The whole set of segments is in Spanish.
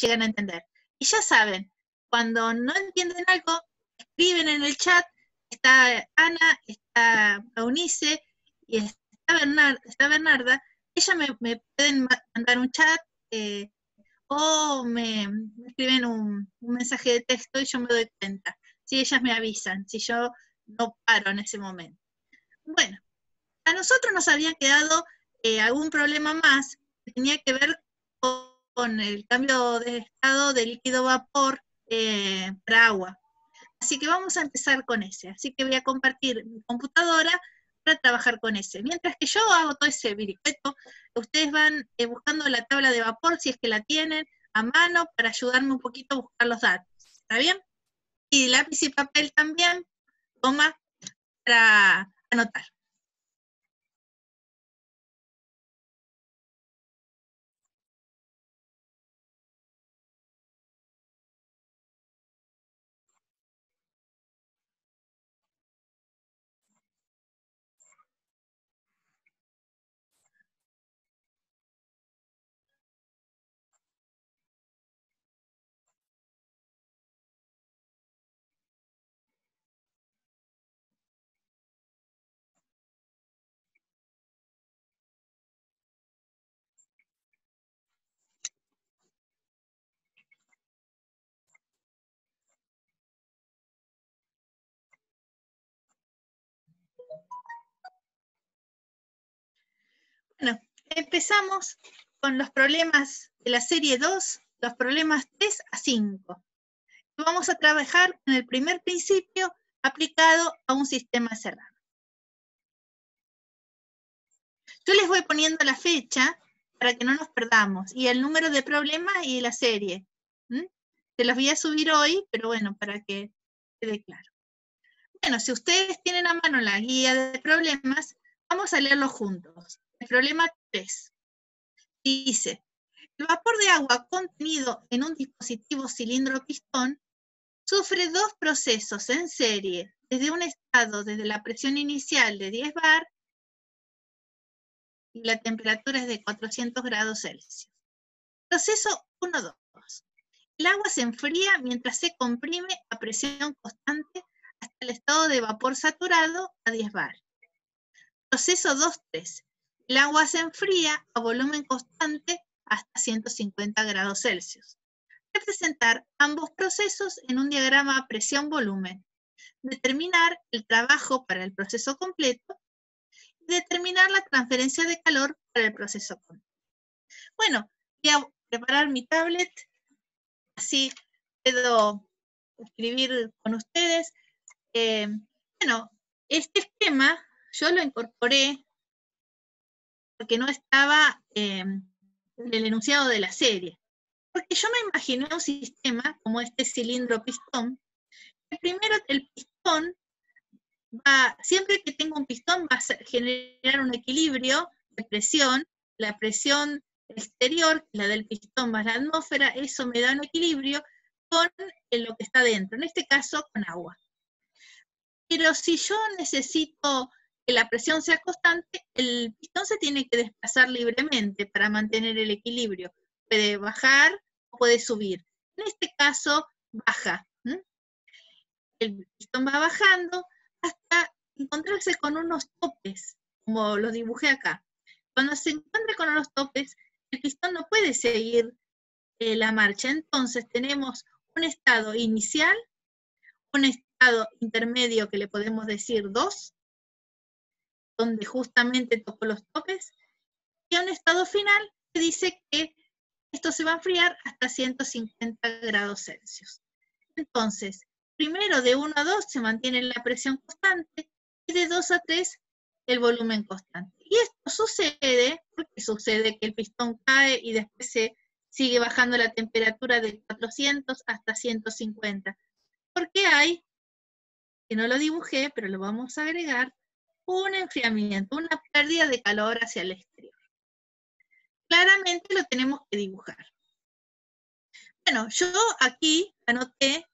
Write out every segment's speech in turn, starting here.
llegan a entender. Y ya saben, cuando no entienden algo, escriben en el chat, está Ana, está Eunice y está Bernarda, ellas me pueden mandar un chat o me escriben un mensaje de texto y yo me doy cuenta. Si ellas me avisan, si yo no paro en ese momento. Bueno, a nosotros nos había quedado algún problema más que tenía que ver con el cambio de estado de líquido vapor para agua. Así que vamos a empezar con ese. Así que voy a compartir mi computadora para trabajar con ese. Mientras que yo hago todo ese vericueto, ustedes van buscando la tabla de vapor, si es que la tienen, a mano, para ayudarme un poquito a buscar los datos. ¿Está bien? Y lápiz y papel también, toma, para anotar. Bueno, empezamos con los problemas de la serie 2, los problemas 3 a 5. Vamos a trabajar con el primer principio aplicado a un sistema cerrado. Yo les voy poniendo la fecha para que no nos perdamos, y el número de problemas y la serie. Se los voy a subir hoy, pero bueno, para que quede claro. Bueno, si ustedes tienen a mano la guía de problemas, vamos a leerlo juntos. El problema 3 dice: el vapor de agua contenido en un dispositivo cilindro-pistón sufre dos procesos en serie, desde un estado desde la presión inicial de 10 bar y la temperatura es de 400 grados Celsius. Proceso 1-2. El agua se enfría mientras se comprime a presión constante hasta el estado de vapor saturado a 10 bar. Proceso 2-3. El agua se enfría a volumen constante hasta 150 grados Celsius. Representar ambos procesos en un diagrama presión-volumen. Determinar el trabajo para el proceso completo y determinar la transferencia de calor para el proceso completo. Bueno, voy a preparar mi tablet, así puedo escribir con ustedes. Bueno, este esquema yo lo incorporé porque no estaba en el enunciado de la serie. Porque yo me imaginé un sistema como este cilindro-pistón. Primero el pistón siempre que tengo un pistón va a generar un equilibrio de presión, la presión exterior, la del pistón más la atmósfera, eso me da un equilibrio con lo que está dentro, en este caso con agua. Pero si yo necesito que la presión sea constante, el pistón se tiene que desplazar libremente para mantener el equilibrio. Puede bajar o puede subir. En este caso, baja. El pistón va bajando hasta encontrarse con unos topes, como los dibujé acá. Cuando se encuentra con unos topes, el pistón no puede seguir la marcha. Entonces tenemos un estado inicial, un estado intermedio que le podemos decir 2, donde justamente tocó los topes, y un estado final que dice que esto se va a enfriar hasta 150 grados Celsius. Entonces, primero de 1 a 2 se mantiene la presión constante y de 2 a 3 el volumen constante. Y esto sucede porque sucede que el pistón cae y después se sigue bajando la temperatura de 400 hasta 150. Porque hay, que no lo dibujé, pero lo vamos a agregar, un enfriamiento, una pérdida de calor hacia el exterior. Claramente lo tenemos que dibujar. Bueno, yo aquí anoté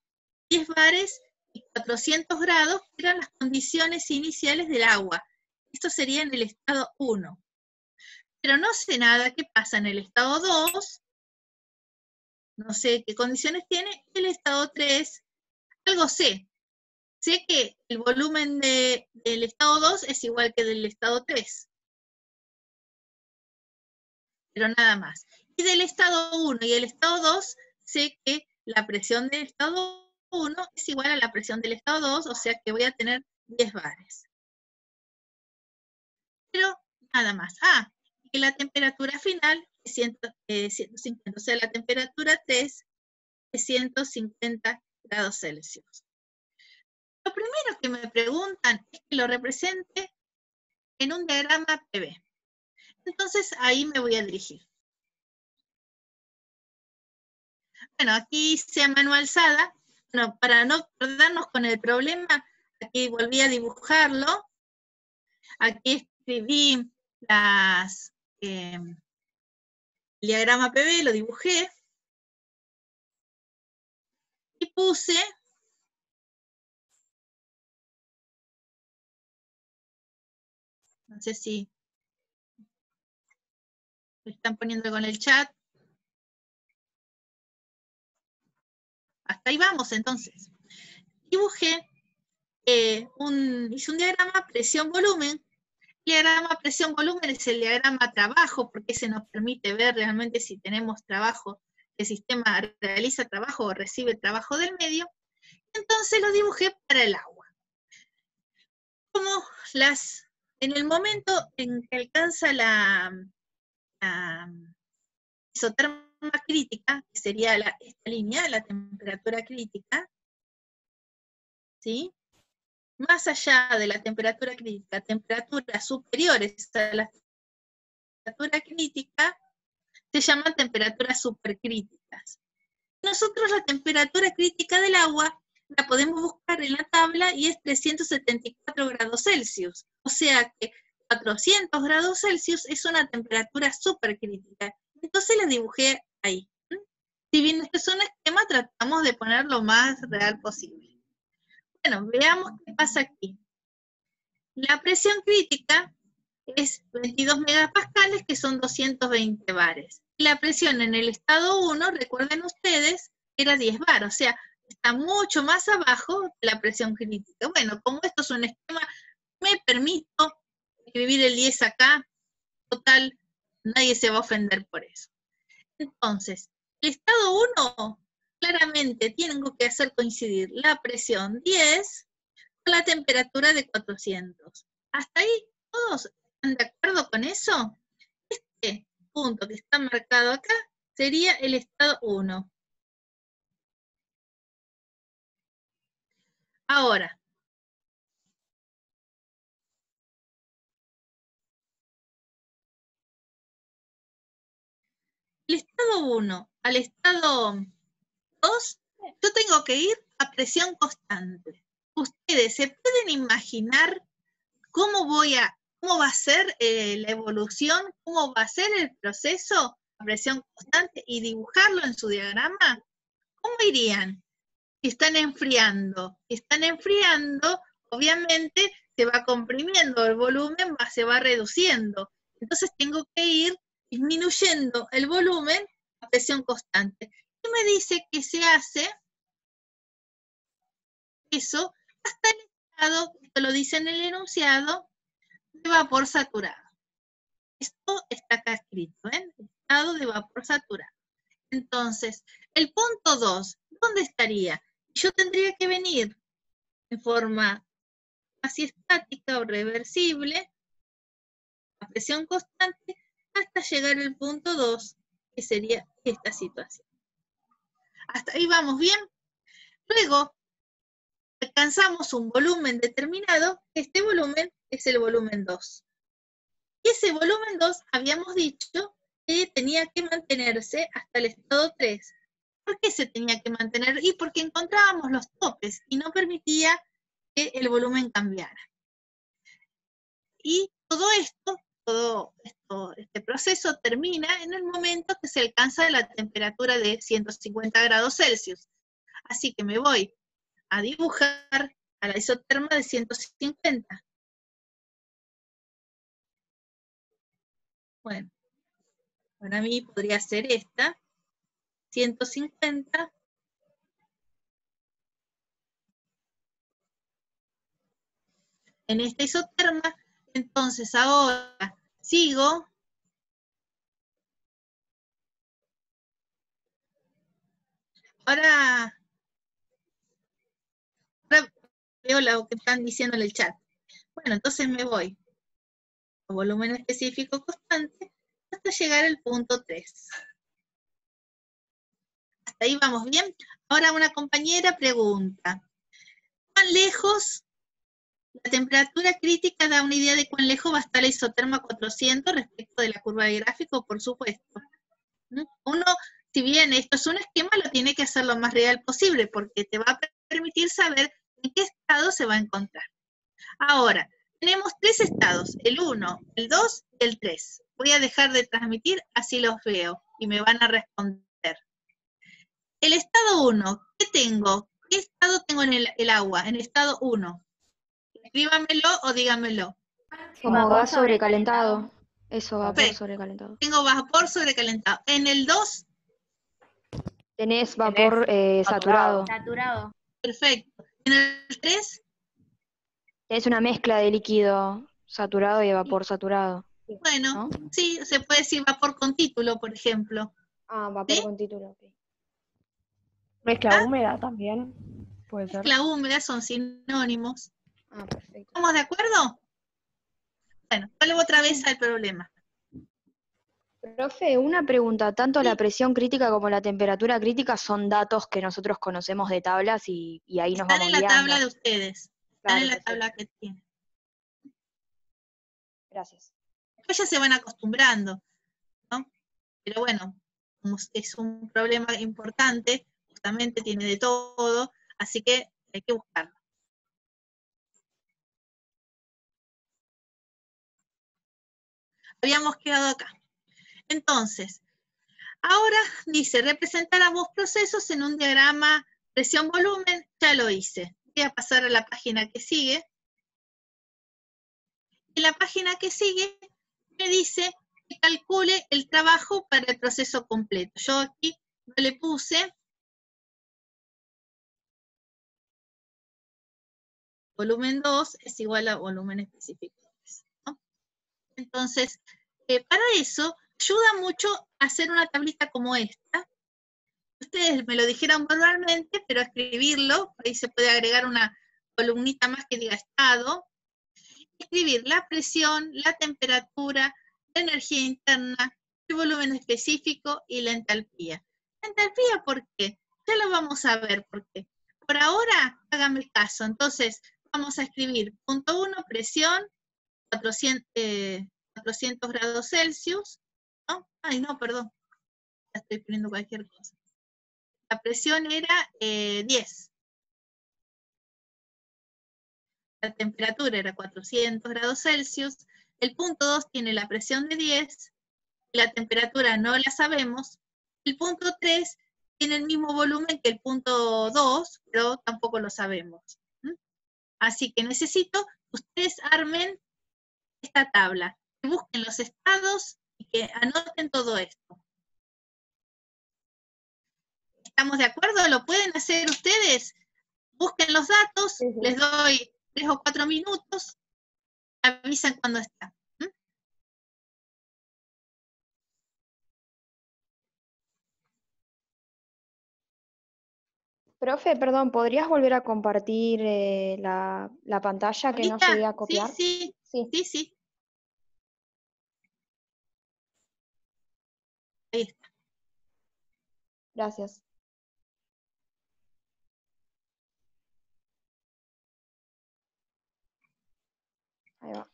10 bares y 400 grados, que eran las condiciones iniciales del agua. Esto sería en el estado 1. Pero no sé nada qué pasa en el estado 2, no sé qué condiciones tiene, el estado 3, algo sé. Sé que el volumen del estado 2 es igual que del estado 3. Pero nada más. Y del estado 1 y el estado 2, sé que la presión del estado 1 es igual a la presión del estado 2, o sea que voy a tener 10 bares. Pero nada más. Y la temperatura final es 150, o sea, la temperatura 3 es 150 grados Celsius. Lo primero que me preguntan es que lo represente en un diagrama PV. Entonces ahí me voy a dirigir. Bueno, aquí hice a mano alzada. Bueno, para no perdernos con el problema, aquí volví a dibujarlo. Aquí escribí el diagrama PV, lo dibujé. Y puse no sé si me están poniendo con el chat. Hasta ahí vamos, entonces. Dibujé, hice un diagrama presión-volumen. El diagrama presión-volumen es el diagrama trabajo, porque ese nos permite ver realmente si tenemos trabajo, el sistema realiza trabajo o recibe trabajo del medio. Entonces lo dibujé para el agua. Como en el momento en que alcanza la isoterma crítica, que sería esta línea, la temperatura crítica, ¿sí? Más allá de la temperatura crítica, temperaturas superiores a la temperatura crítica, se llaman temperaturas supercríticas. Nosotros la temperatura crítica del agua la podemos buscar en la tabla y es 374 grados Celsius. O sea que 400 grados Celsius es una temperatura supercrítica. Entonces la dibujé ahí. Si bien este es un esquema, tratamos de poner lo más real posible. Bueno, veamos qué pasa aquí. La presión crítica es 22 megapascales, que son 220 bares. La presión en el estado 1, recuerden ustedes, era 10 bar, o sea, está mucho más abajo de la presión crítica. Bueno, como esto es un esquema, me permito escribir el 10 acá, total, nadie se va a ofender por eso. Entonces, el estado 1, claramente tengo que hacer coincidir la presión 10 con la temperatura de 400. ¿Hasta ahí todos están de acuerdo con eso? Este punto que está marcado acá sería el estado 1. Ahora, el estado 1 al estado 2, yo tengo que ir a presión constante. Ustedes se pueden imaginar cómo va a ser la evolución, cómo va a ser el proceso a presión constante y dibujarlo en su diagrama. ¿Cómo irían? Están enfriando, obviamente se va comprimiendo, el volumen se va reduciendo. Entonces tengo que ir disminuyendo el volumen a presión constante. Y me dice que se hace eso hasta el estado, esto lo dice en el enunciado, de vapor saturado. Esto está acá escrito, ¿eh? Estado de vapor saturado. Entonces, el punto 2, ¿dónde estaría? Yo tendría que venir en forma así estática o reversible, a presión constante, hasta llegar al punto 2, que sería esta situación. Hasta ahí vamos bien. Luego, alcanzamos un volumen determinado. Este volumen es el volumen 2. Y ese volumen 2 habíamos dicho que tenía que mantenerse hasta el estado 3. ¿Por qué se tenía que mantener? Y porque encontrábamos los topes y no permitía que el volumen cambiara. Y todo este proceso termina en el momento que se alcanza la temperatura de 150 grados Celsius. Así que me voy a dibujar a la isoterma de 150. Bueno, para mí podría ser esta, 150 en esta isoterma. Entonces ahora sigo ahora veo lo que están diciendo en el chat. Bueno, entonces me voy a volumen específico constante hasta llegar al punto 3. Hasta ahí vamos bien. Ahora una compañera pregunta, ¿cuán lejos? La temperatura crítica da una idea de cuán lejos va a estar la isoterma 400 respecto de la curva de gráfico, por supuesto. Uno, si bien esto es un esquema, lo tiene que hacer lo más real posible, porque te va a permitir saber en qué estado se va a encontrar. Ahora, tenemos 3 estados, el 1, el 2 y el 3. Voy a dejar de transmitir, así los veo, y me van a responder. El estado 1, ¿qué tengo? ¿Qué estado tengo en el agua? En estado 1. Escríbamelo o dígamelo. Como gas sobrecalentado. Eso, vapor Perfecto. sobrecalentado. Tengo vapor sobrecalentado. En el 2, Tenés vapor saturado. Saturado. perfecto. En el 3, Tenés una mezcla de líquido saturado y de vapor saturado. bueno, ¿no? sí, se puede decir vapor con título, por ejemplo. Ah, vapor ¿Sí? con título. Okay. Mezcla húmeda también, puede ser. Mezcla húmeda son sinónimos. Ah, perfecto. ¿Estamos de acuerdo? Bueno, vuelvo otra vez al problema. Profe, una pregunta. Tanto Sí. la presión crítica como la temperatura crítica son datos que nosotros conocemos de tablas y ahí nos Están vamos en la guiando. tabla de ustedes. Están Claro, en la perfecto. tabla que tienen. Gracias. Después ya se van acostumbrando, ¿no? Pero bueno, como es un problema importante, justamente tiene de todo, así que hay que buscarlo. Habíamos quedado acá. Entonces, ahora dice, representar ambos procesos en un diagrama presión-volumen, ya lo hice. Voy a pasar a la página que sigue. En la página que sigue me dice que calcule el trabajo para el proceso completo. Yo aquí no le puse volumen 2 es igual a volumen específico, ¿no? Entonces, para eso, ayuda mucho hacer una tablita como esta. Ustedes me lo dijeron verbalmente, pero escribirlo, ahí se puede agregar una columnita más que diga estado, escribir la presión, la temperatura, la energía interna, el volumen específico y la entalpía. ¿La entalpía por qué? Ya lo vamos a ver por qué. Por ahora, háganme caso. Entonces, vamos a escribir punto 1, presión, 400 grados Celsius. ¿No? Ay, no, perdón. Ya estoy poniendo cualquier cosa. La presión era 10. La temperatura era 400 grados Celsius. El punto 2 tiene la presión de 10. La temperatura no la sabemos. El punto 3 tiene el mismo volumen que el punto 2, pero tampoco lo sabemos. Así que necesito que ustedes armen esta tabla, que busquen los estados y que anoten todo esto. ¿Estamos de acuerdo? ¿Lo pueden hacer ustedes? Busquen los datos, les doy 3 o 4 minutos, avisan cuando está. Profe, perdón, ¿podrías volver a compartir la pantalla que no llegué a copiar? Sí. Ahí está. Gracias. Ahí va.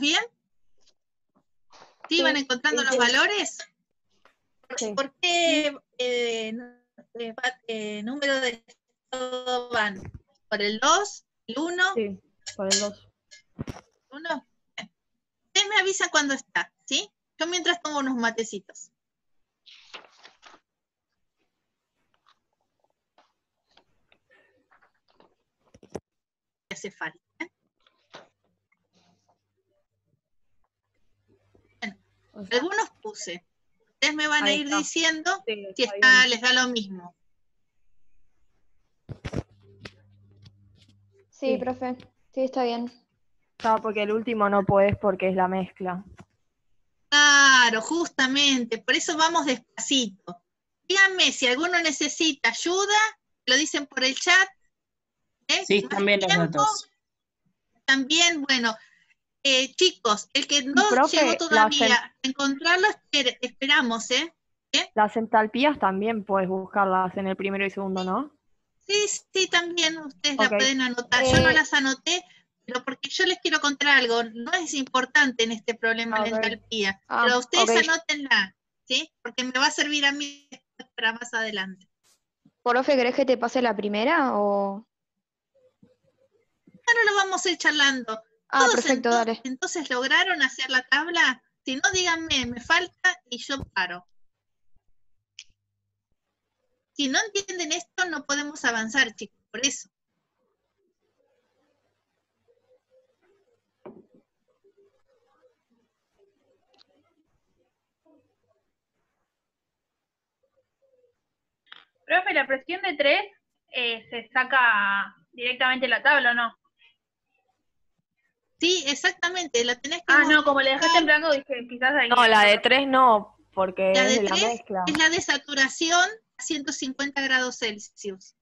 bien? ¿Sí? Sí, ¿Van encontrando sí, los sí. valores? Sí. ¿Por qué número de estado van? ¿Por el 2, el 1, Sí, por el 2. 1? Ustedes me avisan cuando está, ¿sí? Yo mientras tomo unos matecitos. Hace falta. Bueno, O sea, algunos puse. Ustedes me van a ahí ir está. diciendo Sí, si está bien. les da lo mismo. Sí, Sí. profe. Sí, está bien. Claro, porque el último no podés porque es la mezcla. Claro, justamente. Por eso vamos despacito. Díganme si alguno necesita ayuda, lo dicen por el chat. Sí, Más también los tiempo, datos. también, bueno, chicos, el que Y no llegó profe, todavía a encontrarlo, esperamos, ¿eh? las entalpías también puedes buscarlas en el primero y segundo, ¿no? Sí, sí, también ustedes la Ok. pueden anotar. Yo no Eh, las anoté, pero porque yo les quiero contar algo. No es importante en este problema la Ok. entalpía, Ah, pero ustedes ok. anótenla, ¿sí? Porque me va a servir a mí para más adelante. Profe, ¿querés que te pase la primera o...? Ahora lo vamos a ir charlando. Ah, ¿Todos perfecto, dale. entonces lograron hacer la tabla? Si no, díganme, me falta y yo paro. Si no entienden esto, no podemos avanzar, chicos, por eso. Profe, la presión de 3 se saca directamente la tabla, ¿o no? Sí, exactamente, la tenés que Ah, buscar. no, como le dejaste en blanco, dije, quizás ahí. No, la de 3 no, porque La es de de la 3 mezcla. es la de saturación a 150 grados Celsius.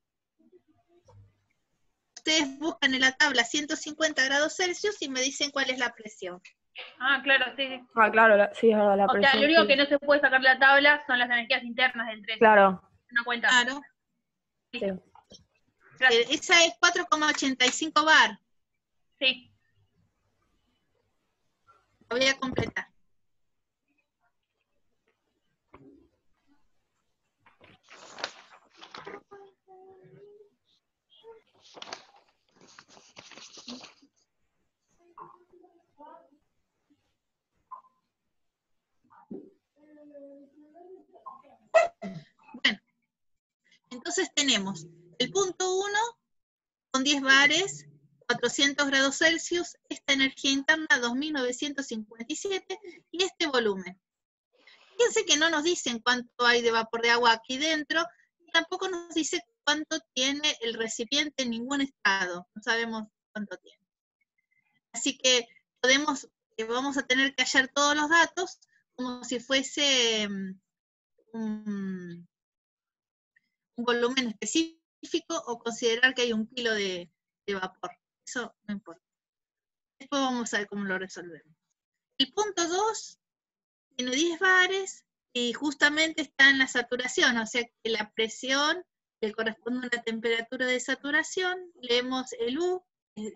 Ustedes buscan en la tabla 150 grados Celsius y me dicen cuál es la presión. Ah, claro, sí, sí. Ah, claro, sí, es verdad, la O sea, presión. lo único Sí. que no se puede sacar de la tabla son las energías internas del 3. Claro, Una cuenta. Claro, sí. Gracias. esa es 4,85 bar. Sí. La voy a completar. Bueno, entonces tenemos el punto 1 con 10 bares, 400 grados Celsius, esta energía interna 2957 y este volumen. Fíjense que no nos dicen cuánto hay de vapor de agua aquí dentro, y tampoco nos dice cuánto tiene el recipiente en ningún estado, no sabemos cuánto tiene. Así que vamos a tener que hallar todos los datos como si fuese un volumen específico o considerar que hay 1 kilo de vapor. Eso no importa. Después vamos a ver cómo lo resolvemos. El punto 2 tiene 10 bares y justamente está en la saturación, o sea que la presión que corresponde a una temperatura de saturación, leemos el U,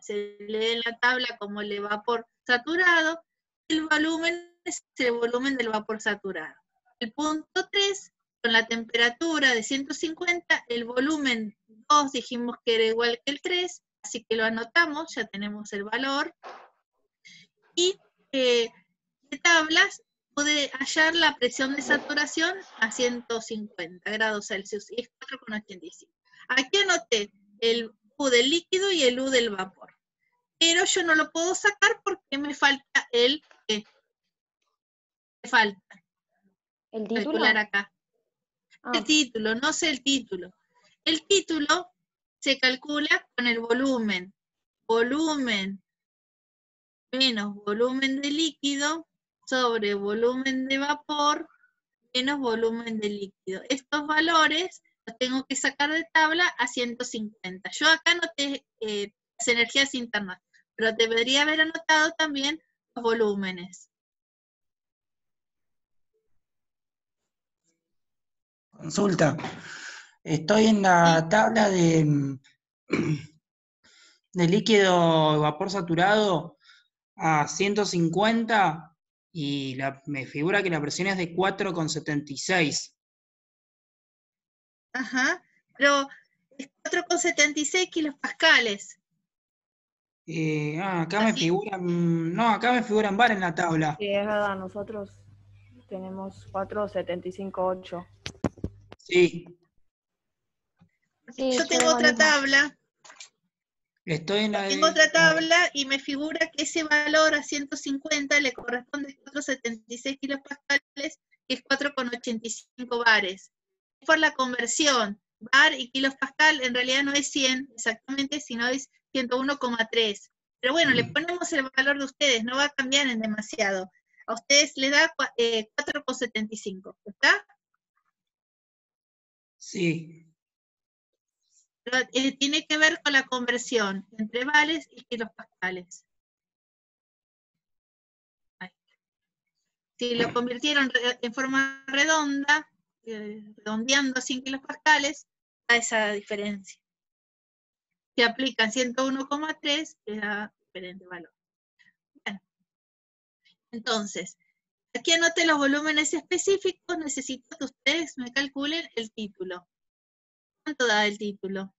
se lee en la tabla como el de vapor saturado, el volumen es el volumen del vapor saturado. El punto 3, con la temperatura de 150, el volumen 2 dijimos que era igual que el 3, así que lo anotamos, ya tenemos el valor. Y de tablas pude hallar la presión de saturación a 150 grados Celsius, y es 4,85. Aquí anoté el U del líquido y el U del vapor, pero yo no lo puedo sacar porque me falta el ¿qué? Me falta ¿El título? calcular acá. Ah, El título, no sé el título. El título se calcula con el volumen. Volumen menos volumen de líquido sobre volumen de vapor menos volumen de líquido. Estos valores los tengo que sacar de tabla a 150. Yo acá anoté las energías internas, pero debería haber anotado también los volúmenes. Consulta. Estoy en la tabla de líquido vapor saturado. a 150 y me figura que la presión es de 4,76. Ajá, pero es 4,76 kilopascales. Acá me ¿Así? figuran, no, acá me figuran bar en la tabla. Sí, es verdad, nosotros tenemos 4,75,8. Sí, Sí, Yo yo tengo tengo el otra mismo. tabla. estoy en la Tengo de... otra tabla y me figura que ese valor a 150 le corresponde 4,76 kilopascales, que es 4,85 bares. Es por la conversión. Bar y kilopascal en realidad no es 100 exactamente, sino es 101,3. Pero bueno, le ponemos el valor de ustedes, no va a cambiar en demasiado. A ustedes les da 4,75, ¿está? Sí, Pero, tiene que ver con la conversión entre bares y kilopascales. Si lo convirtieron en forma redonda, redondeando 100 kilopascales, da esa diferencia. Si aplican 101,3, le da diferente valor. Bueno, entonces, aquí anote los volúmenes específicos, necesito que ustedes me calculen el título. ¿Cuánto da el título?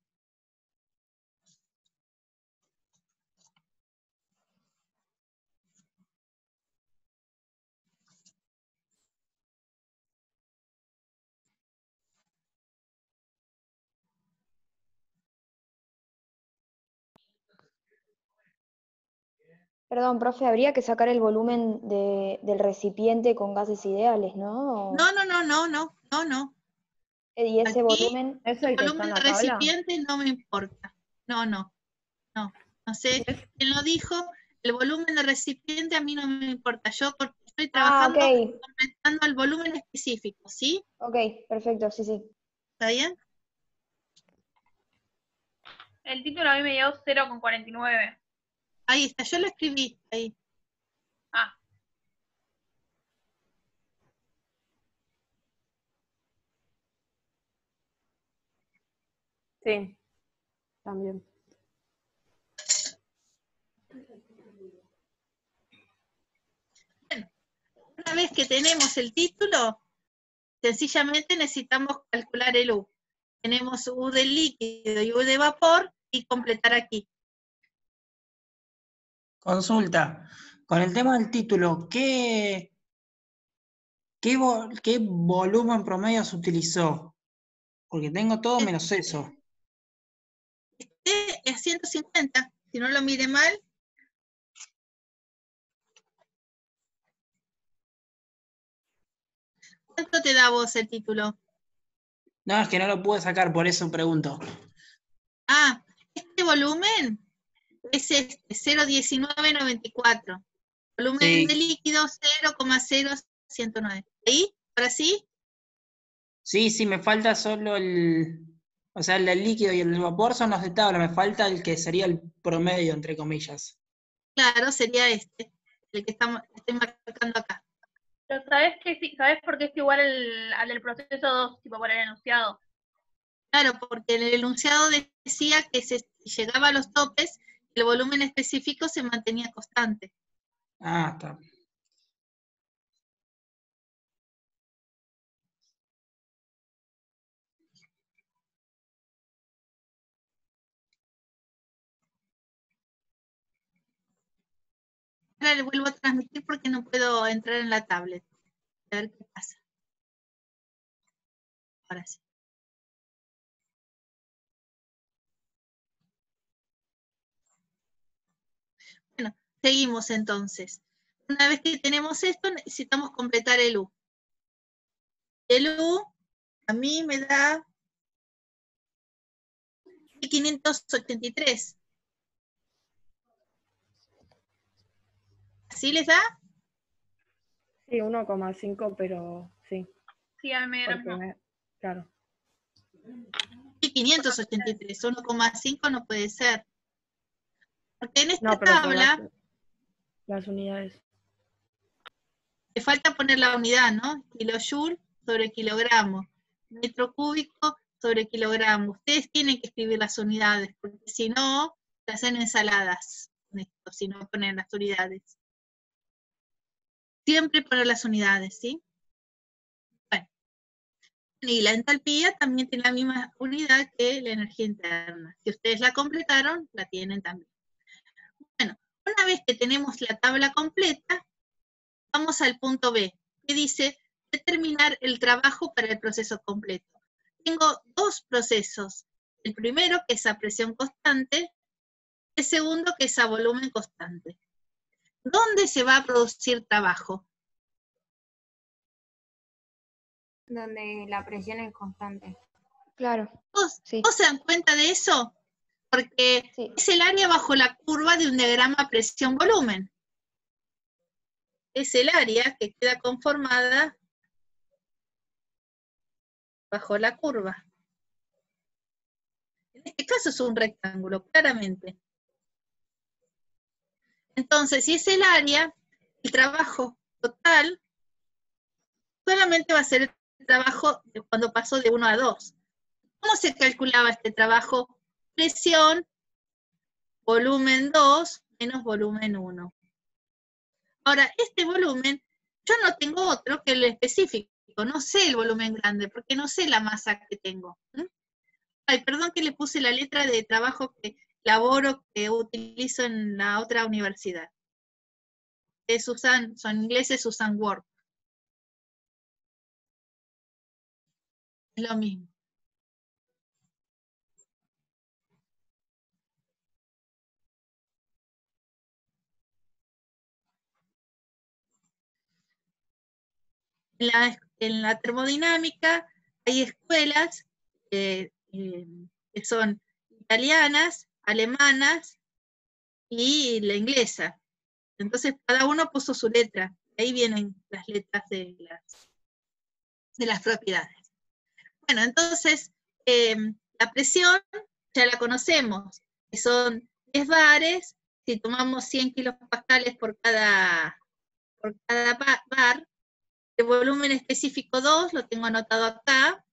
Perdón, profe, habría que sacar el volumen del recipiente con gases ideales, ¿no? No, no, no, no, no, no, no. Y ese Aquí volumen, ¿Es el el que está volumen en de la tabla? recipiente no me importa. No, no, no. No sé quién lo dijo. El volumen de recipiente a mí no me importa. Yo estoy trabajando ok, completando el volumen específico, ¿sí? ok, perfecto, sí, sí. ¿Está bien? El título a mí me dio 0,49. Ahí está, yo lo escribí ahí. Ah, Sí, también. Bueno, una vez que tenemos el título, sencillamente necesitamos calcular el U. Tenemos U de líquido y U de vapor y completar aquí. consulta. Con el tema del título, ¿qué volumen promedio se utilizó? Porque tengo todo menos eso. Este es 150, si no lo mire mal. ¿Cuánto te da vos el título? No, es que no lo pude sacar, por eso pregunto. Ah, este volumen es 0,1994. Volumen de Sí, líquido 0,0109. ¿Ahí? ¿Ahora sí? sí, me falta solo o sea, el del líquido y el del vapor son los de tabla, me falta el que sería el promedio, entre comillas. Claro, sería este, el que estoy marcando acá. pero ¿sabes por qué es igual al del proceso 2, tipo por el enunciado? Claro, porque en el enunciado decía que si llegaba a los topes, el volumen específico se mantenía constante. Ah, está. Ahora le vuelvo a transmitir porque no puedo entrar en la tablet. A ver qué pasa. Ahora sí. Bueno, seguimos entonces. Una vez que tenemos esto, necesitamos completar el U. El U a mí me da 583. ¿Así les da? Sí, 1,5, pero sí. Sí, a mí me dio lo Porque mismo. claro. Y 583, 1,5 no puede ser. Porque en esta No, pero por tabla las unidades. le falta poner la unidad, ¿no? Kilojoule sobre kilogramo. Metro cúbico sobre kilogramo. Ustedes tienen que escribir las unidades, porque si no, se hacen ensaladas. esto, si no ponen las unidades. Siempre poner las unidades, ¿sí? Bueno, y la entalpía también tiene la misma unidad que la energía interna. Si ustedes la completaron, la tienen también. Bueno, una vez que tenemos la tabla completa, vamos al punto B, que dice determinar el trabajo para el proceso completo. Tengo dos procesos. El primero, que es a presión constante, el segundo, que es a volumen constante. ¿Dónde se va a producir trabajo? Donde la presión es constante. Claro, ¿Vos sí. se dan cuenta de eso? Porque Sí. es el área bajo la curva de un diagrama presión-volumen. Es el área que queda conformada bajo la curva. En este caso es un rectángulo, claramente. Entonces, si es el área, el trabajo total solamente va a ser el trabajo de cuando pasó de 1 a 2. ¿Cómo se calculaba este trabajo? Presión, volumen 2, menos volumen 1. Ahora, este volumen, yo no tengo otro que el específico. No sé el volumen grande, porque no sé la masa que tengo. Ay, perdón que le puse la letra de trabajo que laboro, que utilizo en la otra universidad. Son ingleses, usan Word. Es lo mismo. En la termodinámica hay escuelas que son italianas, alemanas y la inglesa. Entonces cada uno puso su letra. Ahí vienen las letras de las propiedades. Bueno, entonces la presión ya la conocemos, que son 10 bares. Si tomamos 100 kilopascales por cada bar, el volumen específico 2, lo tengo anotado acá.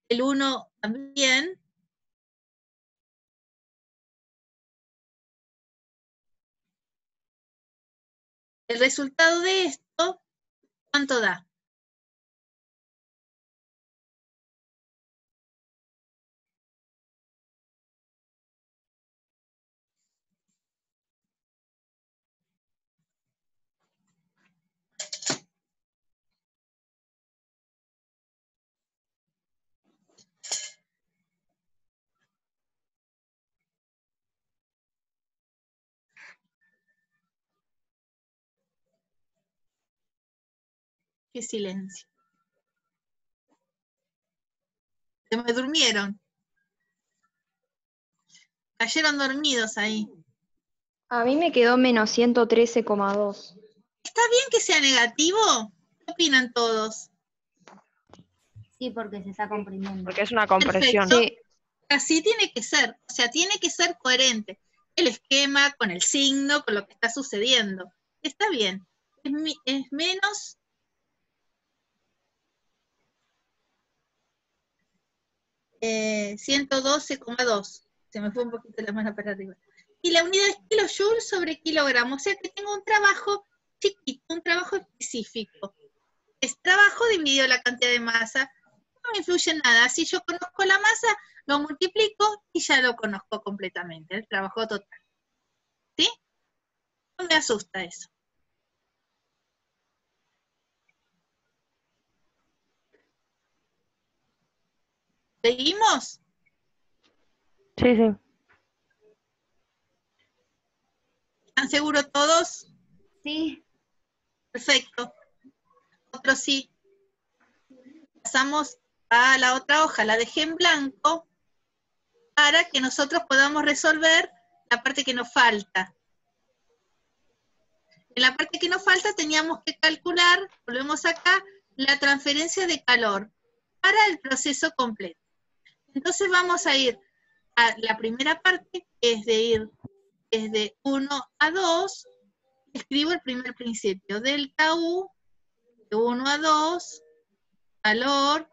El 1 también. El resultado de esto, ¿cuánto da? Qué silencio. Se me durmieron. Cayeron dormidos ahí. A mí me quedó menos 113,2. ¿Está bien que sea negativo? ¿Qué opinan todos? Sí, porque se está comprimiendo. Porque es una compresión. Perfecto. Sí, Así tiene que ser. O sea, tiene que ser coherente. El esquema, con el signo, con lo que está sucediendo. Está bien. Es menos... Eh, 112,2. Se me fue un poquito la mano para arriba. Y la unidad es kilojoules sobre kilogramo. O sea que tengo un trabajo chiquito, un trabajo específico. Es trabajo dividido la cantidad de masa. No me influye en nada. Si yo conozco la masa, lo multiplico y ya lo conozco completamente, el trabajo total. ¿Sí? No me asusta eso. ¿Seguimos? Sí, sí. ¿Están seguros todos? Sí. Perfecto. Otro sí. Pasamos a la otra hoja, la dejé en blanco para que nosotros podamos resolver la parte que nos falta. En la parte que nos falta teníamos que calcular, volvemos acá, la transferencia de calor para el proceso completo. Entonces vamos a ir a la primera parte, que es de ir desde 1 a 2, escribo el primer principio, delta U, de 1 a 2, calor,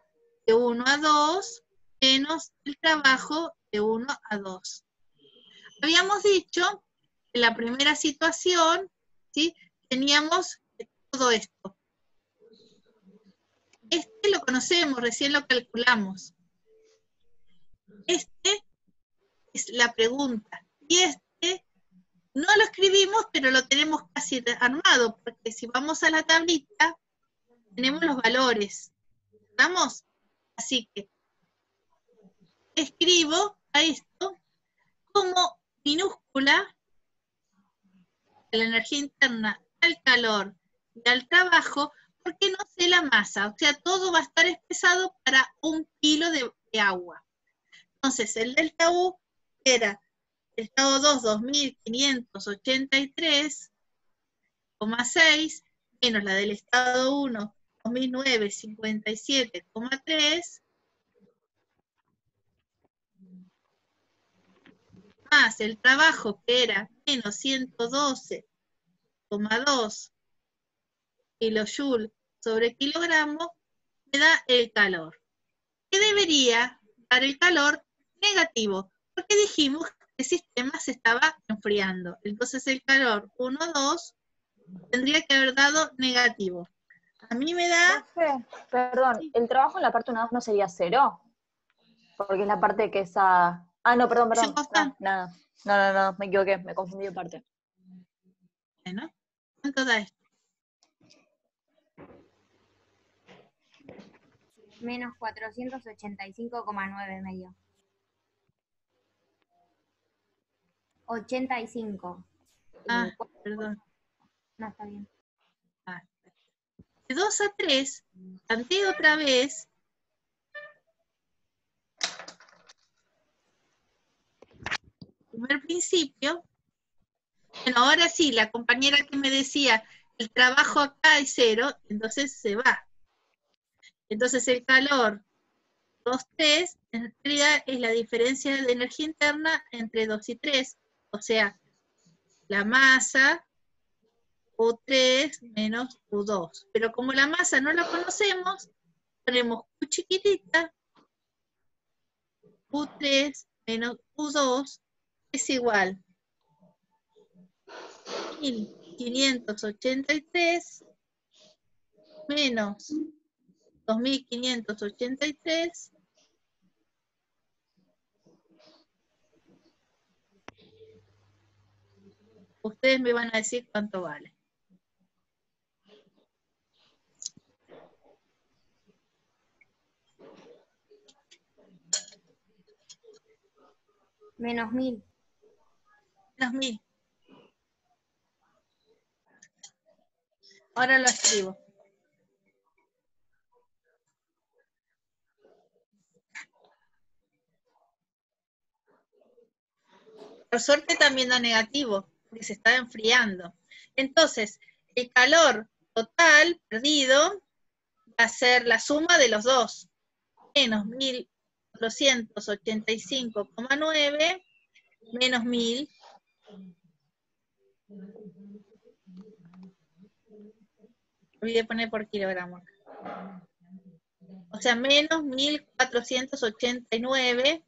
de 1 a 2, menos el trabajo de 1 a 2. Habíamos dicho que en la primera situación, ¿sí?, teníamos todo esto. Este lo conocemos, recién lo calculamos. Este es la pregunta. Y este no lo escribimos, pero lo tenemos casi armado, porque si vamos a la tablita, tenemos los valores. ¿Estamos? Así que escribo a esto como minúscula la energía interna al calor y al trabajo, porque no sé la masa, o sea, todo va a estar expresado para 1 kilo de agua. Entonces, el delta U era el estado 2, 2583,6, menos la del estado 1, 2009, 57,3, más el trabajo que era menos 112,2 kilojoules sobre kilogramo, me da el calor. ¿Qué debería dar el calor? Negativo, porque dijimos que el sistema se estaba enfriando. Entonces el calor 1, 2 tendría que haber dado negativo. A mí me da... Profe, perdón, ¿el trabajo en la parte 1 2 no sería 0? Porque es la parte que esa... Ah, no, perdón. ¿Se consta? No, nada. No, me equivoqué, me confundí de parte. Bueno, ¿cuánto da esto? Menos 485,9 medio. 85. Ah, perdón. No, está bien. De 2 a 3, planteé otra vez. Primer principio. Bueno, ahora sí, la compañera que me decía, el trabajo acá es 0, entonces se va. Entonces el calor 2, 3, en realidad es la diferencia de energía interna entre 2 y 3, o sea, la masa U3 menos U2. Pero como la masa no la conocemos, ponemos U chiquitita, U3 menos U2 es igual 1583 menos 2583 ustedes me van a decir cuánto vale. Menos 1000. Menos 1000. Ahora lo escribo. Por suerte también da negativo, porque se está enfriando. Entonces, el calor total perdido va a ser la suma de los dos. Menos 1485,9 menos 1000. Olvidé poner por kilogramo. O sea, menos 1489.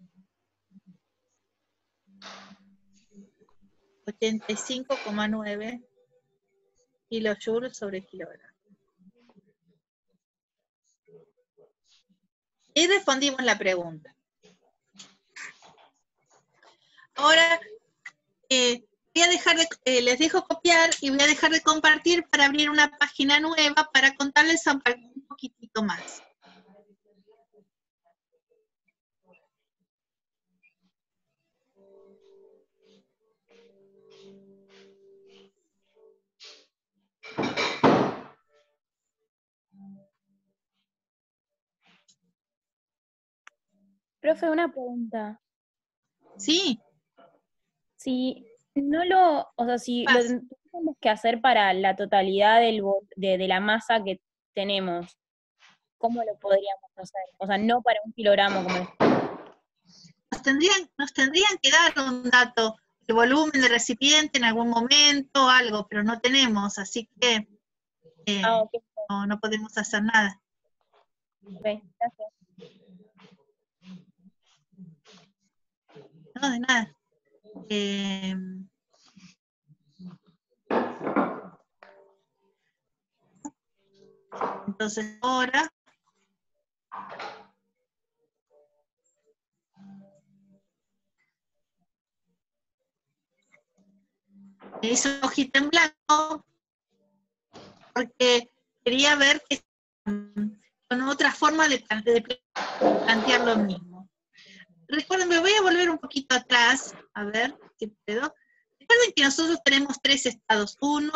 85,9 kilojoules sobre kilogramo. Y respondimos la pregunta. Ahora voy a dejar les dejo copiar y voy a dejar de compartir para abrir una página nueva para contarles un poquitito más. Profe, una pregunta. Sí. Si no lo, o sea, si lo tenemos que hacer para la totalidad de la masa que tenemos, ¿cómo lo podríamos hacer? O sea, no para 1 kilogramo como Nos tendrían que dar un dato, el volumen del recipiente en algún momento, algo, pero no tenemos, así que okay. no podemos hacer nada. Okay, gracias. No, de nada. Entonces ahora me hice hojita en blanco porque quería ver que con otra forma de plantear lo mismo. Recuerden, me voy a volver un poquito atrás, a ver si puedo. Recuerden que nosotros tenemos 3 estados. 1,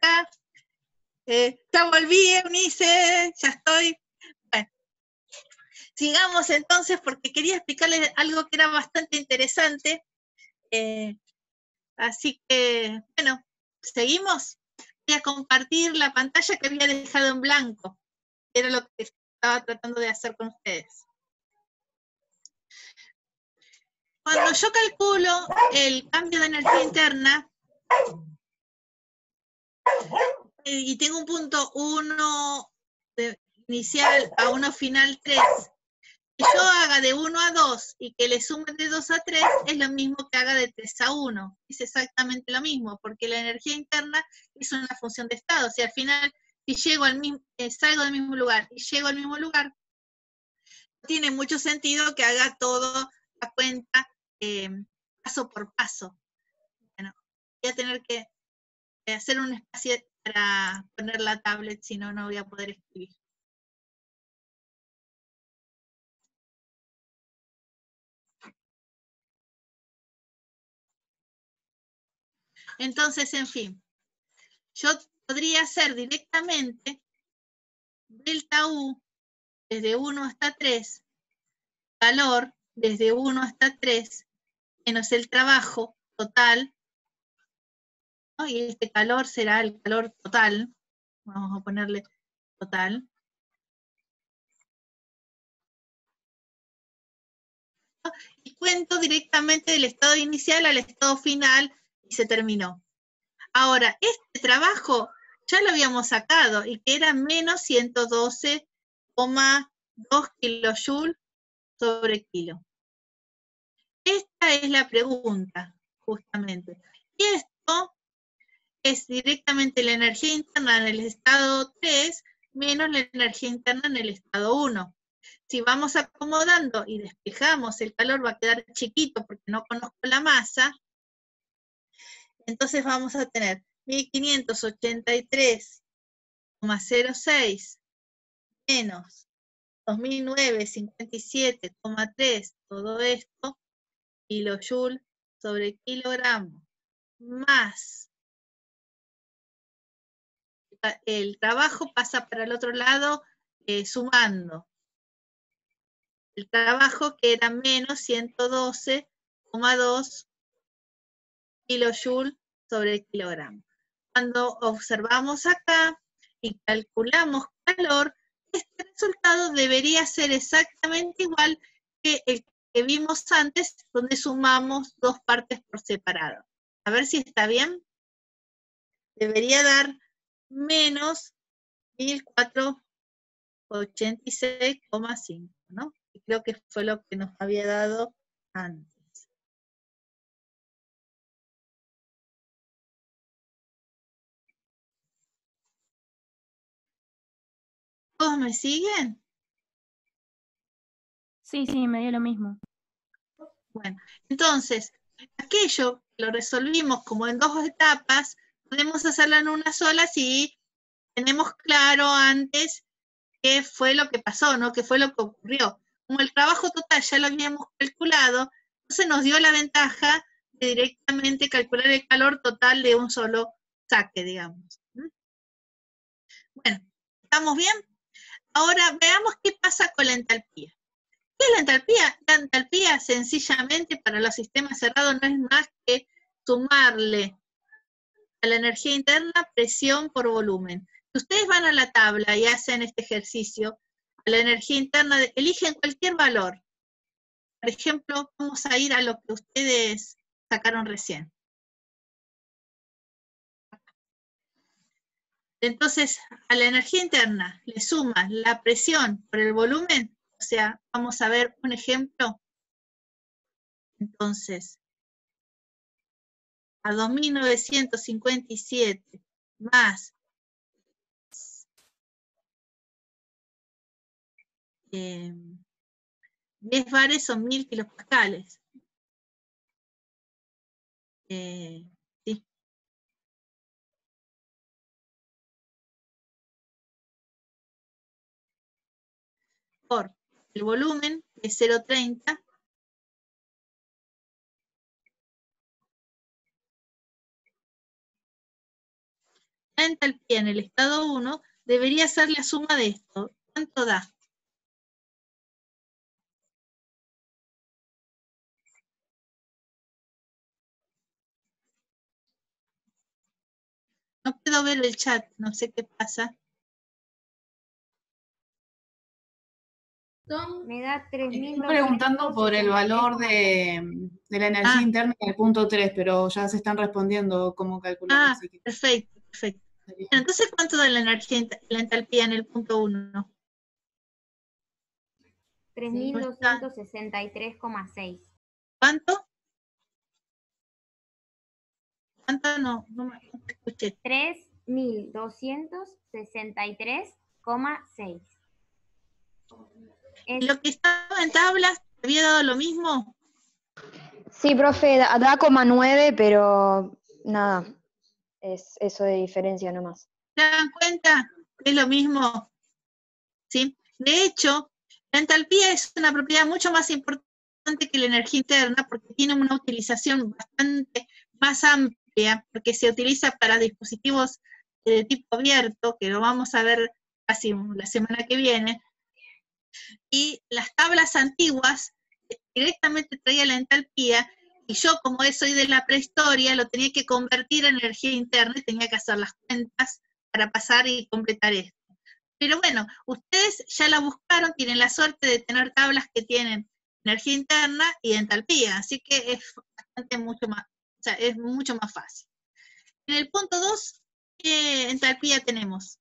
acá. Ya volví, Eunice, ya estoy. Bueno, sigamos entonces porque quería explicarles algo que era bastante interesante. Así que, bueno, seguimos. Voy a compartir la pantalla que había dejado en blanco. Era lo que estaba tratando de hacer con ustedes. Cuando yo calculo el cambio de energía interna, y tengo un punto 1 inicial a 1 final 3, que yo haga de 1 a 2 y que le sume de 2 a 3 es lo mismo que haga de 3 a 1. Es exactamente lo mismo, porque la energía interna es una función de estado. O sea, al final, si llego al mismo, salgo del mismo lugar y llego al mismo lugar, no tiene mucho sentido que haga todo a cuenta paso por paso. Bueno, voy a tener que hacer un espacio para poner la tablet, si no, no voy a poder escribir. Entonces, en fin, yo podría hacer directamente delta U desde 1 hasta 3, calor desde 1 hasta 3, menos el trabajo total, ¿no? Y este calor será el calor total, vamos a ponerle total, ¿no? Y cuento directamente del estado inicial al estado final y se terminó. Ahora, este trabajo ya lo habíamos sacado y que era menos 112,2 kilojoules sobre kilo. Esta es la pregunta, justamente. Y esto es directamente la energía interna en el estado 3 menos la energía interna en el estado 1. Si vamos acomodando y despejamos, el calor va a quedar chiquito porque no conozco la masa, entonces vamos a tener 1583,06 menos 2009,57,3, todo esto, kilojoule sobre kilogramo, más el trabajo pasa para el otro lado sumando. El trabajo que era menos 112,2 kilojoule sobre kilogramo. Cuando observamos acá y calculamos calor, este resultado debería ser exactamente igual que el que vimos antes, donde sumamos 2 partes por separado. A ver si está bien. Debería dar menos 1486,5, ¿no? Y creo que fue lo que nos había dado antes. ¿Todos me siguen? Sí, me dio lo mismo. Bueno, entonces, aquello lo resolvimos como en 2 etapas, podemos hacerlo en una sola si tenemos claro antes qué fue lo que pasó, ¿no? ¿Qué fue lo que ocurrió? como el trabajo total ya lo habíamos calculado, entonces nos dio la ventaja de directamente calcular el calor total de un solo saque, digamos. Bueno, ¿estamos bien? Ahora veamos qué pasa con la entalpía. ¿Qué es la entalpía? La entalpía sencillamente para los sistemas cerrados no es más que sumarle a la energía interna presión por volumen. Si ustedes van a la tabla y hacen este ejercicio, a la energía interna, eligen cualquier valor. Por ejemplo, vamos a ir a lo que ustedes sacaron recién. Entonces, a la energía interna le sumas la presión por el volumen, o sea, vamos a ver un ejemplo. Entonces, a 2.957 más 10 bares son 1.000 kilopascales. Sí. Por el volumen, que es 0,30, la entalpía en el estado 1 debería ser la suma de esto. ¿Cuánto da? No puedo ver el chat, no sé qué pasa. Me da 3.000. Estoy preguntando por el valor de la energía interna en el punto 3, pero ya se están respondiendo cómo calcular. Así que... Perfecto, perfecto. Entonces, ¿cuánto da la energía, la entalpía en el punto 1? 3.263,6. ¿Cuánto? ¿Cuánto? No me escuché. 3.263,6. ¿Lo que estaba en tablas te había dado lo mismo? Sí, profe, da 0,9, pero nada, es eso de diferencia nomás. ¿Se dan cuenta? Es lo mismo. ¿Sí? De hecho, la entalpía es una propiedad mucho más importante que la energía interna porque tiene una utilización bastante más amplia, porque se utiliza para dispositivos de tipo abierto, que lo vamos a ver casi la semana que viene, y las tablas antiguas directamente traía la entalpía, y yo como soy de la prehistoria, lo tenía que convertir en energía interna y tenía que hacer las cuentas para pasar y completar esto. Pero bueno, ustedes ya la buscaron, tienen la suerte de tener tablas que tienen energía interna y entalpía, así que es bastante mucho más, o sea, es mucho más fácil. En el punto 2, ¿qué entalpía tenemos?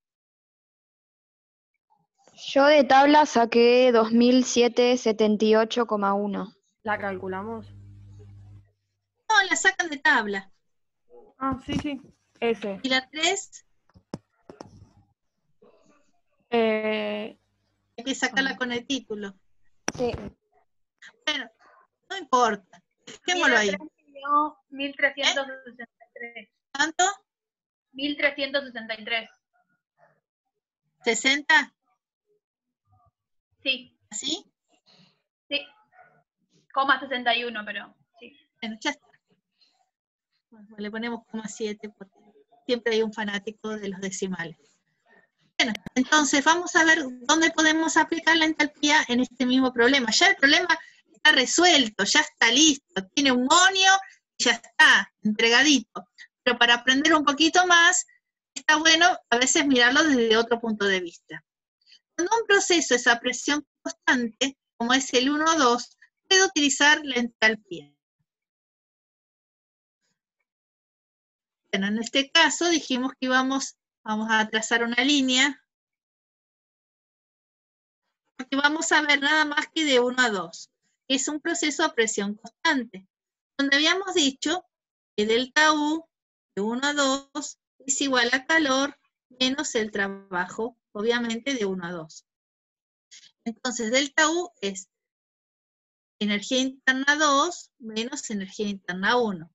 Yo de tabla saqué 2007 78,1. ¿La calculamos? No, la sacan de tabla. Ah, sí, sí. Ese. ¿Y la 3? Hay que sacarla con el título. Sí. Bueno, no importa. Dejémoslo ahí. 1.363. ¿Cuánto? 1.363. ¿60? Sí. ¿Así? Sí. 0,61, pero sí. Bueno, ya está. Bueno, le ponemos 0,7 porque siempre hay un fanático de los decimales. Bueno, entonces vamos a ver dónde podemos aplicar la entalpía en este mismo problema. Ya el problema está resuelto, ya está listo, tiene un monio y ya está, entregadito. Pero para aprender un poquito más, está bueno a veces mirarlo desde otro punto de vista. Cuando un proceso es a presión constante, como es el 1 o 2, puede utilizar la entalpía. Bueno, en este caso dijimos que vamos a trazar una línea, porque vamos a ver nada más que de 1 a 2, que es un proceso a presión constante, donde habíamos dicho que delta U de 1 a 2 es igual a calor menos el trabajo, obviamente de 1 a 2. Entonces delta U es energía interna 2 menos energía interna 1.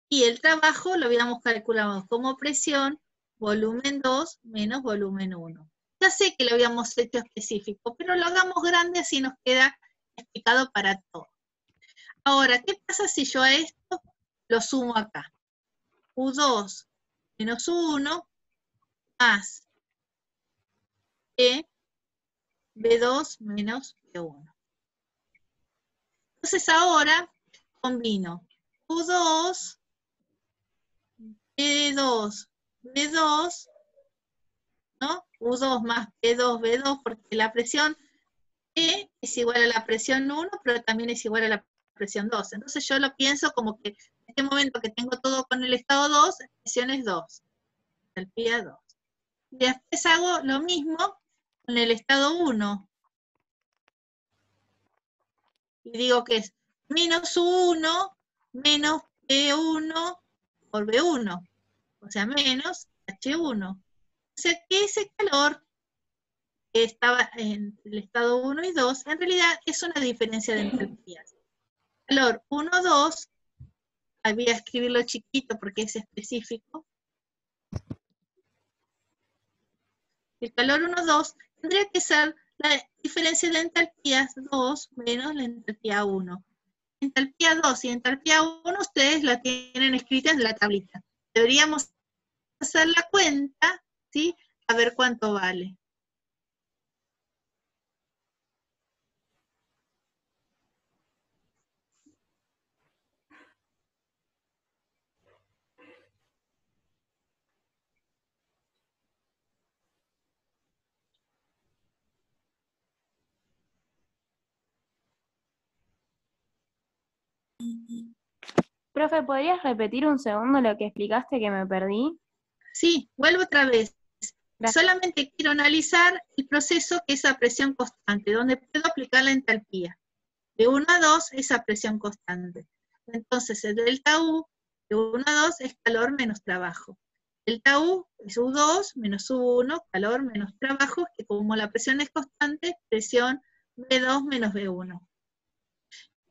Y el trabajo lo habíamos calculado como presión, volumen 2 menos volumen 1. Ya sé que lo habíamos hecho específico, pero lo hagamos grande así nos queda explicado para todo. Ahora, ¿qué pasa si yo a esto lo sumo acá? U2 menos 1 más B2 menos B1. Entonces ahora combino U2, B2, B2, ¿no? U2 más B2, B2, porque la presión E es igual a la presión 1, pero también es igual a la presión 2. Entonces yo lo pienso como que en este momento que tengo todo con el estado 2, la presión es 2, entalpía 2. Y después hago lo mismo con el estado 1. Y digo que es menos 1 menos P1 por B1. O sea, menos H1. O sea que ese calor que estaba en el estado 1 y 2, en realidad es una diferencia de entalpías. Calor 1, 2, voy a escribirlo chiquito porque es específico. El calor 1, 2 tendría que ser la diferencia de entalpías 2 menos la entalpía 1. Entalpía 2 y entalpía 1 ustedes la tienen escrita en la tablita. Deberíamos hacer la cuenta, ¿sí? A ver cuánto vale. Profe, ¿podrías repetir un segundo lo que explicaste que me perdí? Sí, vuelvo otra vez. Gracias. Solamente quiero analizar el proceso que es a presión constante, donde puedo aplicar la entalpía. De 1 a 2 es a presión constante. Entonces el delta U de 1 a 2 es calor menos trabajo. Delta U es U2 menos U1, calor menos trabajo, que como la presión es constante, presión B2 menos B1.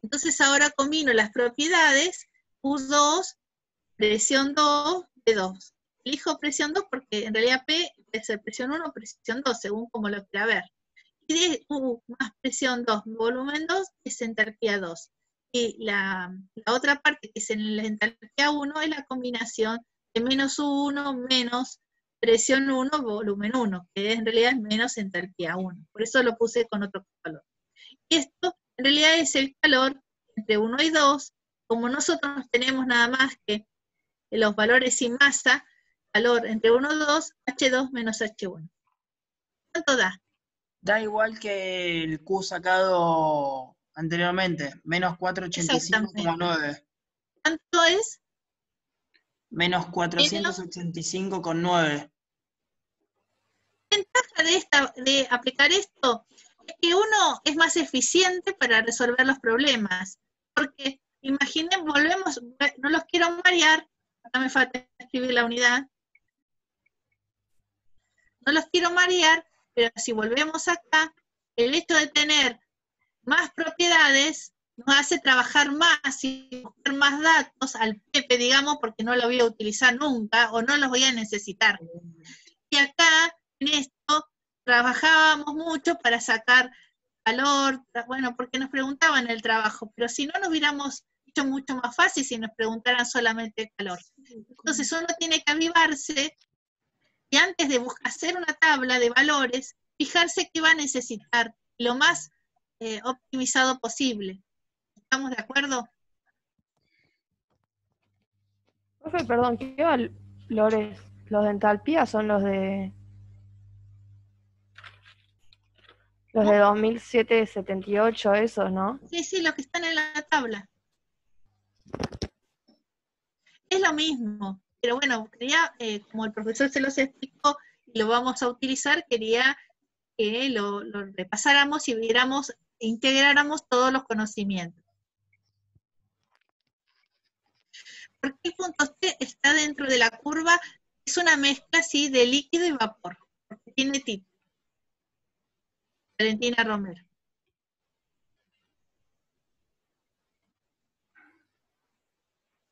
Entonces ahora combino las propiedades U2, presión 2, B2. Elijo presión 2 porque en realidad P es presión 1 o presión 2, según como lo quiera ver. Y de U más presión 2, volumen 2, es entalpía 2. Y la otra parte, que es en la entalpía 1, es la combinación de menos U1 menos presión 1, volumen 1, que en realidad es menos entalpía 1. Por eso lo puse con otro color. Y esto en realidad es el calor entre 1 y 2. Como nosotros tenemos nada más que los valores sin masa, calor entre 1 y 2, H2 menos H1. ¿Cuánto da? Da igual que el Q sacado anteriormente, menos 485,9. ¿Cuánto es? Menos 485,9. La ventaja de aplicar esto es que uno es más eficiente para resolver los problemas. Porque imaginen, volvemos, no los quiero marear, acá me falta escribir la unidad. No los quiero marear, pero si volvemos acá, el hecho de tener más propiedades nos hace trabajar más y buscar más datos al Pepe, digamos, porque no lo voy a utilizar nunca o no los voy a necesitar. Y acá, en esto, trabajábamos mucho para sacar calor, bueno, porque nos preguntaban el trabajo, pero si no nos hubiéramos hecho mucho más fácil si nos preguntaran solamente calor. Entonces uno tiene que avivarse y antes de hacer una tabla de valores, fijarse qué va a necesitar lo más optimizado posible. ¿Estamos de acuerdo? Profe, perdón, ¿qué valores? Los de entalpía son los de 2778, esos, ¿no? Sí, sí, los que están en la tabla. Es lo mismo, pero bueno, quería, como el profesor se los explicó y lo vamos a utilizar, quería que lo repasáramos y viéramos, integráramos todos los conocimientos. Porque el punto T está dentro de la curva, es una mezcla así de líquido y vapor, porque tiene título. Valentina Romero.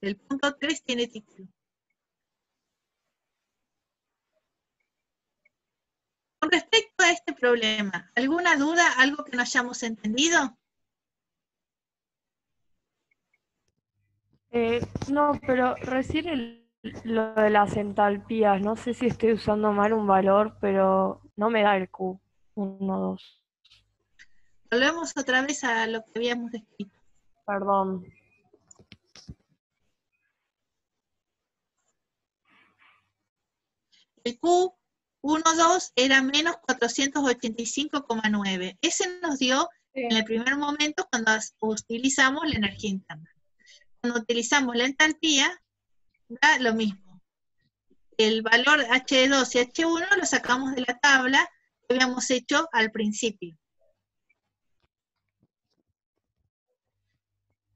El punto 3 tiene título. Con respecto problema. ¿Alguna duda? ¿Algo que no hayamos entendido? No, pero recién lo de las entalpías, no sé si estoy usando mal un valor, pero no me da el Q, 1, 2. Volvemos otra vez a lo que habíamos escrito. Perdón. El Q12 era menos 485,9. Ese nos dio en el primer momento cuando utilizamos la energía interna. Cuando utilizamos la entalpía, da lo mismo. El valor H2 y H1 lo sacamos de la tabla que habíamos hecho al principio.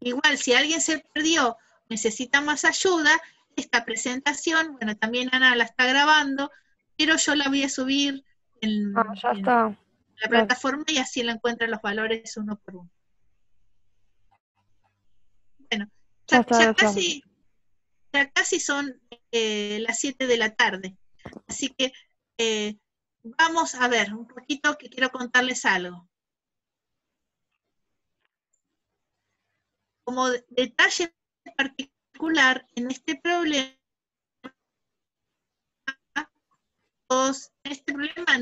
Igual, si alguien se perdió, necesita más ayuda, esta presentación, bueno, también Ana la está grabando, pero yo la voy a subir en Ya está. la plataforma y así la encuentran los valores uno por uno. Bueno, ya casi son las 7 de la tarde, así que vamos a ver un poquito que quiero contarles algo. Como detalle particular en este problema,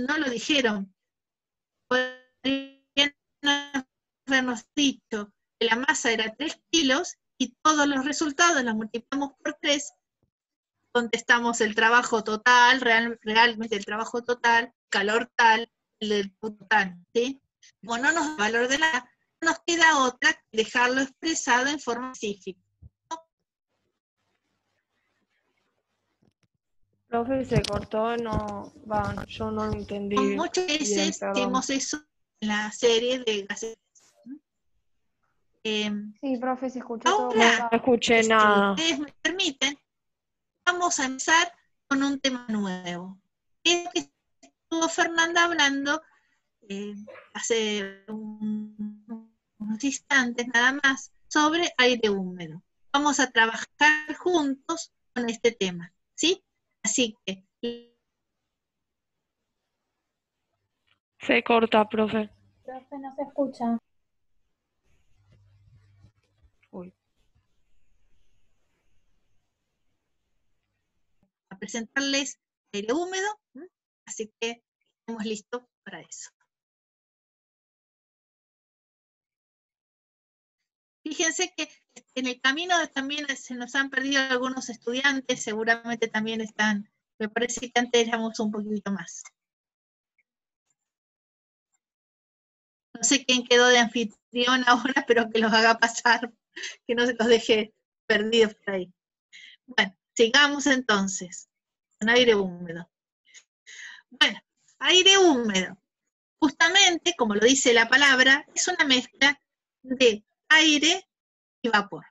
no lo dijeron. Podrían habernos dicho que la masa era 3 kilos y todos los resultados los multiplicamos por 3, contestamos el trabajo total, realmente el trabajo total, calor tal, el total, ¿sí? Como no nos da valor de la, no nos queda otra que dejarlo expresado en forma específica. Profe, se cortó, no, yo no lo entendí. Muchas veces hacemos eso en la serie de gases. Sí, profe, se escuchó ahora, no escuché nada. ustedes me permiten, vamos a empezar con un tema nuevo. Es lo que estuvo Fernanda hablando hace unos instantes nada más sobre aire húmedo. Vamos a trabajar juntos con este tema, ¿sí? Así que... Se corta, profe. Profe, no se escucha. Uy. A presentarles aire húmedo, así que estamos listos para eso. Fíjense que en el camino también se nos han perdido algunos estudiantes, seguramente también están, me parece que antes éramos un poquito más. No sé quién quedó de anfitrión ahora, pero que los haga pasar, que no se los deje perdidos por ahí. Bueno, sigamos entonces, con aire húmedo. Bueno, aire húmedo, justamente, como lo dice la palabra, es una mezcla de aire y vapor.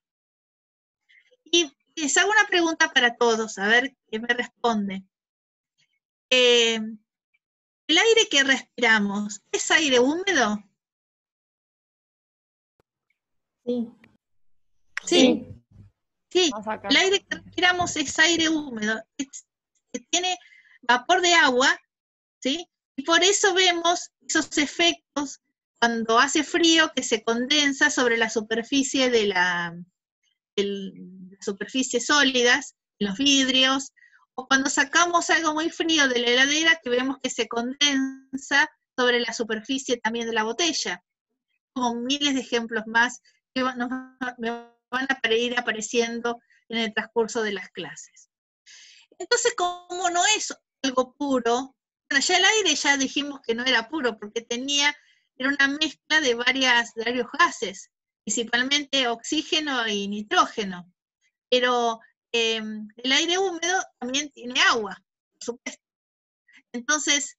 Y les hago una pregunta para todos, a ver qué me responden. ¿El aire que respiramos es aire húmedo? Sí. Sí. Sí, el aire que respiramos es aire húmedo, que tiene vapor de agua, ¿sí? Y por eso vemos esos efectos cuando hace frío que se condensa sobre la superficie de la superficies sólidas, los vidrios, o cuando sacamos algo muy frío de la heladera que vemos que se condensa sobre la superficie también de la botella. Como miles de ejemplos más que me van a ir apareciendo en el transcurso de las clases. Entonces, como no es algo puro, bueno, ya el aire ya dijimos que no era puro, porque era una mezcla de varios gases, principalmente oxígeno y nitrógeno, pero el aire húmedo también tiene agua, por supuesto. Entonces,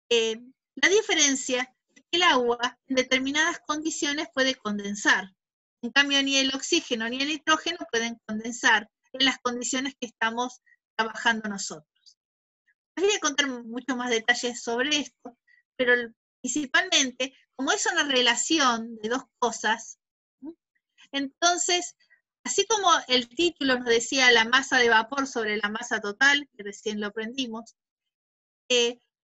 la diferencia es que el agua en determinadas condiciones puede condensar. En cambio, ni el oxígeno ni el nitrógeno pueden condensar en las condiciones que estamos trabajando nosotros. Les voy a contar muchos más detalles sobre esto, pero principalmente, como es una relación de dos cosas, entonces, así como el título nos decía la masa de vapor sobre la masa total, que recién lo aprendimos,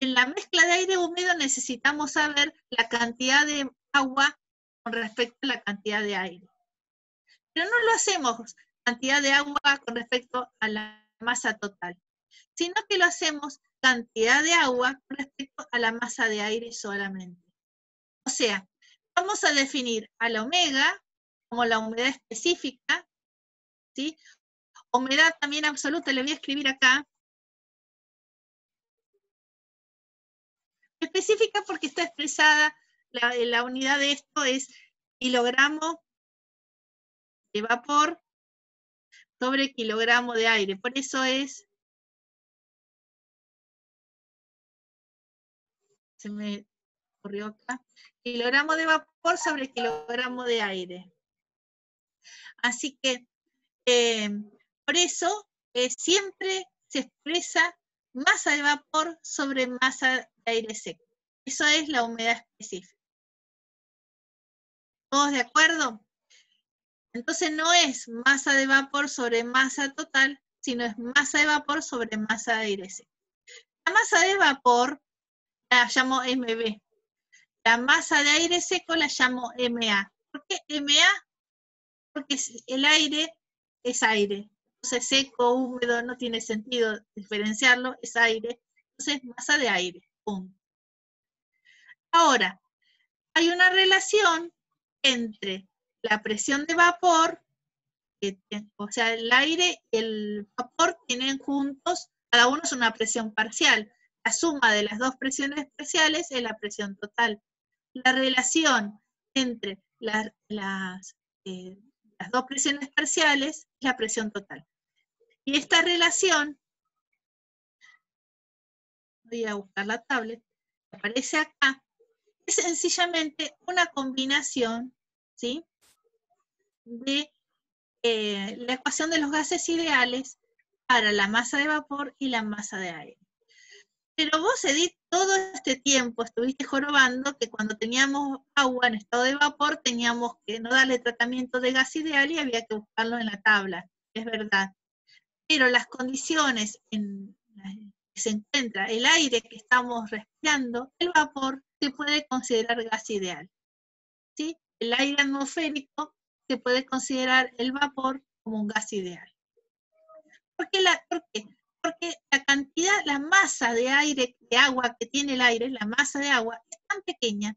en la mezcla de aire húmedo necesitamos saber la cantidad de agua con respecto a la cantidad de aire. Pero no lo hacemos cantidad de agua con respecto a la masa total, sino que lo hacemos cantidad de agua con respecto a la masa de aire solamente. O sea, vamos a definir a la omega como la humedad específica, ¿sí? Humedad también absoluta, le voy a escribir acá. Específica porque está expresada, la unidad de esto es kilogramo de vapor sobre kilogramo de aire. Por eso es, se me ocurrió acá, kilogramo de vapor sobre kilogramo de aire. Así que, por eso siempre se expresa masa de vapor sobre masa de aire seco. Eso es la humedad específica. ¿Todos de acuerdo? Entonces no es masa de vapor sobre masa total, sino es masa de vapor sobre masa de aire seco. La masa de vapor la llamo MB. La masa de aire seco la llamo MA. ¿Por qué MA? Porque el aire es aire. Entonces seco, húmedo, no tiene sentido diferenciarlo, es aire. Entonces masa de aire. Punto. Ahora, hay una relación entre la presión de vapor, o sea, el aire y el vapor tienen juntos, cada uno es una presión parcial. La suma de las dos presiones parciales es la presión total. La relación entre las dos presiones parciales es la presión total. Y esta relación, voy a buscar la tablet, que aparece acá, es sencillamente una combinación, ¿sí?, de la ecuación de los gases ideales para la masa de vapor y la masa de aire. Pero vos, Edith, todo este tiempo estuviste jorobando que cuando teníamos agua en estado de vapor teníamos que no darle tratamiento de gas ideal y había que buscarlo en la tabla. Es verdad. Pero las condiciones en las que se encuentra el aire que estamos respirando, el vapor, se puede considerar gas ideal. ¿Sí? El aire atmosférico se puede considerar el vapor como un gas ideal. ¿Por qué? Porque la cantidad, la masa de aire, de agua que tiene el aire, la masa de agua, es tan pequeña,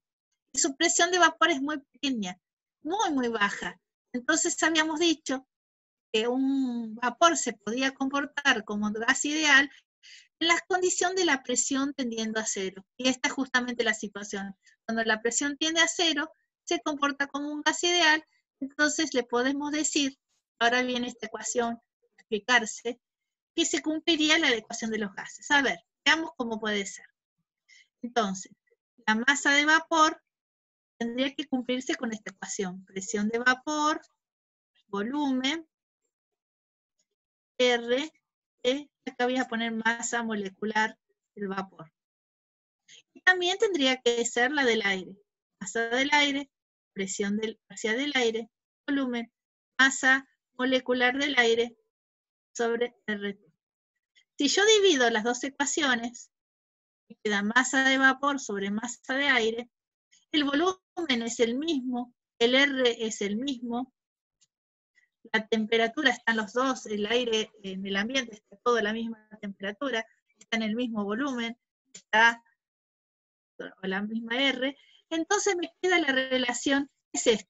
y su presión de vapor es muy pequeña, muy, muy baja. Entonces habíamos dicho que un vapor se podía comportar como gas ideal en la condición de la presión tendiendo a cero. Y esta es justamente la situación. Cuando la presión tiende a cero, se comporta como un gas ideal, entonces le podemos decir, ahora viene esta ecuación a explicarse, que se cumpliría la ecuación de los gases. A ver, veamos cómo puede ser. Entonces, la masa de vapor tendría que cumplirse con esta ecuación. Presión de vapor, volumen, R, acá voy a poner masa molecular del vapor. Y también tendría que ser la del aire. Masa del aire, presión parcial del aire, volumen, masa molecular del aire sobre RT. Si yo divido las dos ecuaciones, me queda masa de vapor sobre masa de aire, el volumen es el mismo, el R es el mismo, la temperatura están los dos, el aire en el ambiente está todo a la misma temperatura, está en el mismo volumen, está a la misma R, entonces me queda la relación, es esta.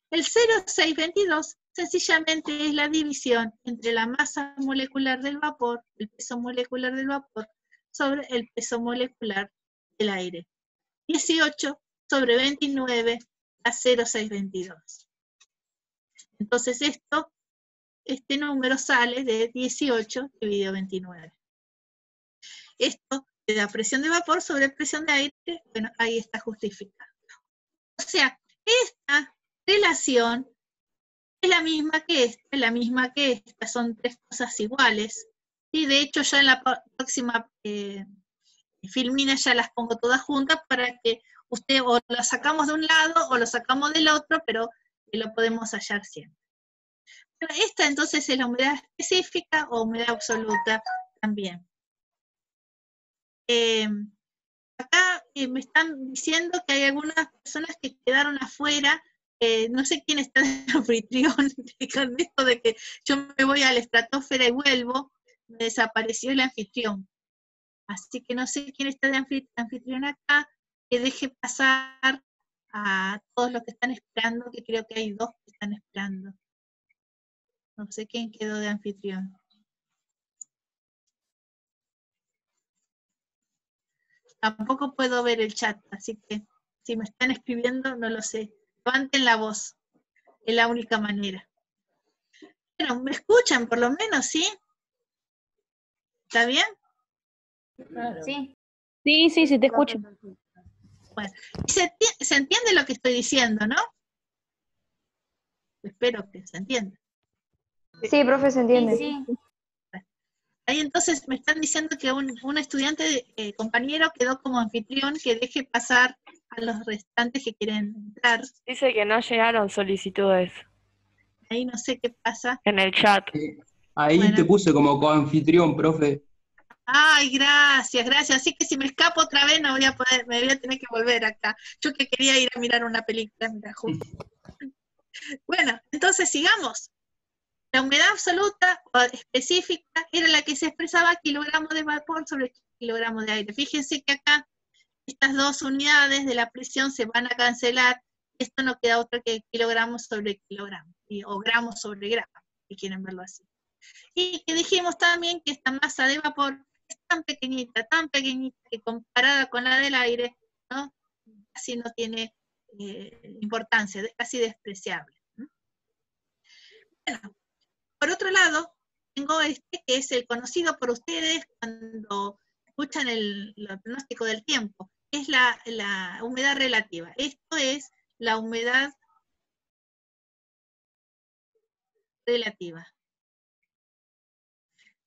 El 0,622 sencillamente es la división entre la masa molecular del vapor, el peso molecular del vapor, sobre el peso molecular del aire. 18 sobre 29 a 0,622. Entonces este número sale de 18 dividido 29. Esto te da presión de vapor sobre presión de aire, bueno, ahí está justificado. O sea, esta relación es la misma que esta, son tres cosas iguales. Y de hecho ya en la próxima filmina ya las pongo todas juntas para que usted o lo sacamos de un lado o lo sacamos del otro, pero lo podemos hallar siempre. Pero esta entonces es la humedad específica o humedad absoluta también. acá me están diciendo que hay algunas personas que quedaron afuera. No sé quién está de anfitrión, con esto de que yo me voy a la estratosfera y vuelvo, me desapareció el anfitrión. Así que no sé quién está de anfitrión acá, que deje pasar a todos los que están esperando, que creo que hay 2 que están esperando. No sé quién quedó de anfitrión. Tampoco puedo ver el chat, así que si me están escribiendo, no lo sé. Levanten la voz, es la única manera. Bueno, ¿me escuchan por lo menos, sí? ¿Está bien? Claro. Sí. Sí, sí, sí, te escucho. Bueno, se entiende lo que estoy diciendo, ¿no? Espero que se entienda. Sí, profe, se entiende. Sí. Ahí entonces me están diciendo que un estudiante, compañero, quedó como anfitrión, que deje pasar a los restantes que quieren entrar. Dice que no llegaron solicitudes Ahí no sé qué pasa. en el chat. Ahí Bueno. te puse como coanfitrión, profe. Ay, gracias, gracias. Así que si me escapo otra vez no voy a poder, me voy a tener que volver acá. Yo que quería ir a mirar una película, mira, justo. Bueno, entonces sigamos. La humedad absoluta o específica era la que se expresaba kilogramos de vapor sobre kilogramos de aire. Fíjense que acá estas 2 unidades de la presión se van a cancelar. Esto no queda otra que kilogramos sobre kilogramos, o gramos sobre gramos, si quieren verlo así. Y que dijimos también que esta masa de vapor es tan pequeñita, que comparada con la del aire, ¿no? Casi no tiene importancia, es casi despreciable. Bueno, por otro lado, tengo este que es el conocido por ustedes cuando escuchan el pronóstico del tiempo, es la humedad relativa. Esto es la humedad relativa.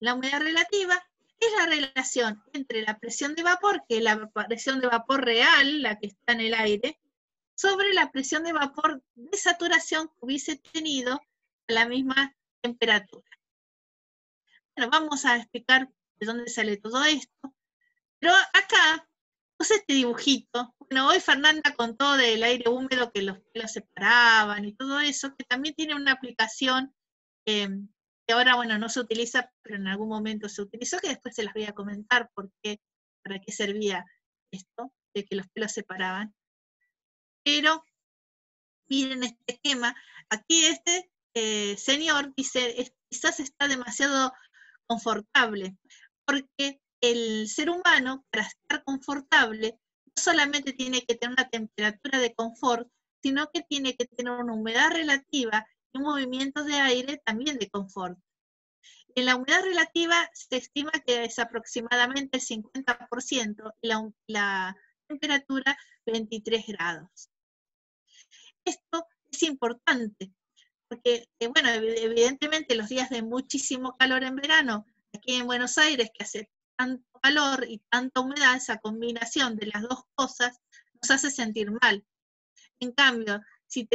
La humedad relativa es la relación entre la presión de vapor, que es la presión de vapor real, la que está en el aire, sobre la presión de vapor de saturación que hubiese tenido a la misma temperatura. Bueno, vamos a explicar de dónde sale todo esto. Pero acá puse este dibujito. Bueno, hoy Fernanda contó del aire húmedo que los pelos separaban y todo eso, que también tiene una aplicación que ahora, bueno, no se utiliza, pero en algún momento se utilizó, que después se las voy a comentar para qué servía esto, de que los pelos separaban. Pero, miren este esquema. Aquí este señor dice, quizás está demasiado confortable, porque el ser humano, para estar confortable, no solamente tiene que tener una temperatura de confort, sino que tiene que tener una humedad relativa y un movimiento de aire también de confort. En la humedad relativa se estima que es aproximadamente el 50% y la temperatura 23 grados. Esto es importante, porque, bueno, evidentemente los días de muchísimo calor en verano, aquí en Buenos Aires, que hace tanto calor y tanta humedad, esa combinación de las 2 cosas nos hace sentir mal. En cambio, si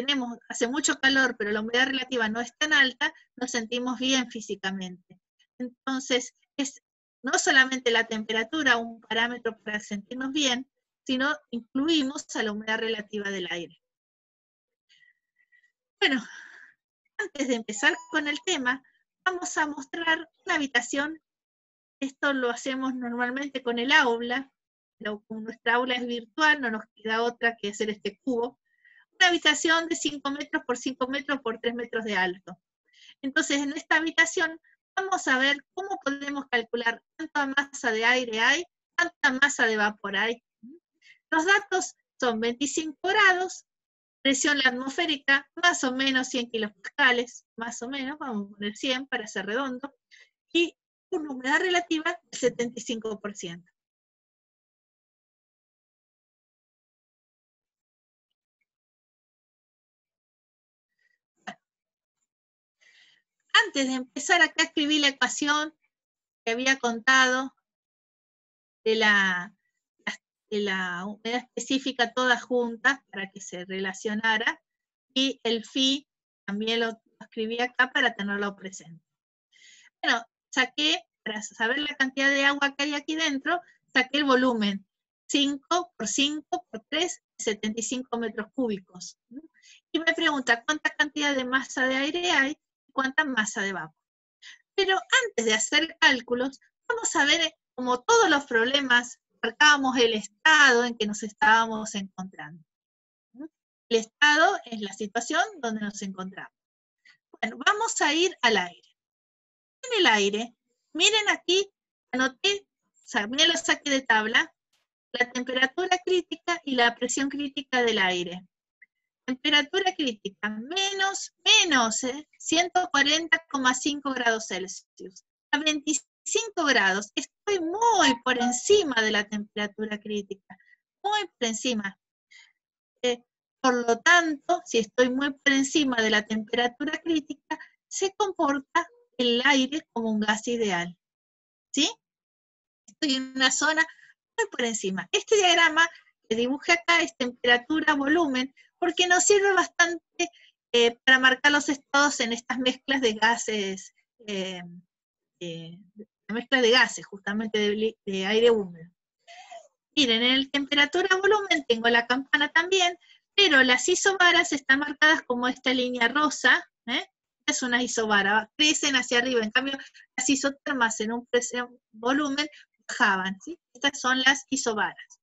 hace mucho calor, pero la humedad relativa no es tan alta, nos sentimos bien físicamente. Entonces, es no solamente la temperatura un parámetro para sentirnos bien, sino incluimos a la humedad relativa del aire. Bueno, antes de empezar con el tema, vamos a mostrar una habitación. Esto lo hacemos normalmente con el aula, pero como nuestra aula es virtual, no nos queda otra que hacer este cubo. Una habitación de 5 metros por 5 metros por 3 metros de alto. Entonces, en esta habitación vamos a ver cómo podemos calcular cuánta masa de aire hay, cuánta masa de vapor hay. Los datos son 25 grados, presión atmosférica, más o menos 100 kilopascales, más o menos, vamos a poner 100 para ser redondo, y una humedad relativa del 75%. Antes de empezar, acá escribí la ecuación que había contado de la humedad específica todas juntas para que se relacionara, y el phi también lo escribí acá para tenerlo presente. Bueno, saqué, para saber la cantidad de agua que hay aquí dentro, saqué el volumen, 5 por 5 por 3, 75 metros cúbicos. Y me pregunta cuánta cantidad de masa de aire hay y cuánta masa de vapor. Pero antes de hacer cálculos, vamos a ver, como todos los problemas, marcábamos el estado en que nos estábamos encontrando. El estado es la situación donde nos encontramos. Bueno, vamos a ir al aire. En el aire, miren aquí, anoté, o sea, miren lo saqué de tabla, la temperatura crítica y la presión crítica del aire. Temperatura crítica, menos 140,5 grados Celsius. A 25 grados, estoy muy por encima de la temperatura crítica, muy por encima. Por lo tanto, si estoy muy por encima de la temperatura crítica, se comporta el aire como un gas ideal. ¿Sí? Estoy en una zona muy por encima. Este diagrama que dibujé acá es temperatura-volumen, porque nos sirve bastante para marcar los estados en estas mezclas de gases, justamente de aire húmedo. Miren, en el temperatura-volumen tengo la campana también, pero las isobaras están marcadas como esta línea rosa, es una isobara, crecen hacia arriba, en cambio las isotermas en un volumen bajaban, ¿sí? Estas son las isobaras.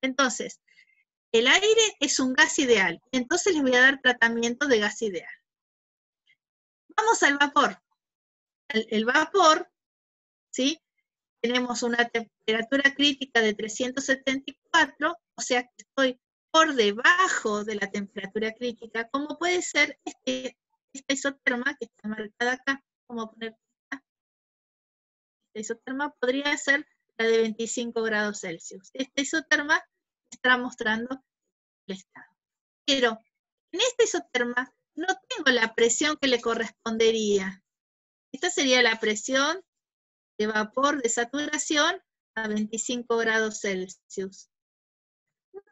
Entonces, el aire es un gas ideal, entonces les voy a dar tratamiento de gas ideal. Vamos al vapor. El vapor, ¿sí? Tenemos una temperatura crítica de 374, o sea que estoy por debajo de la temperatura crítica, como puede ser esta isoterma que está marcada acá, como poner acá. Esta isoterma podría ser la de 25 grados Celsius. Esta isoterma está mostrando el estado. Pero en esta isoterma no tengo la presión que le correspondería. Esta sería la presión de vapor de saturación a 25 grados Celsius.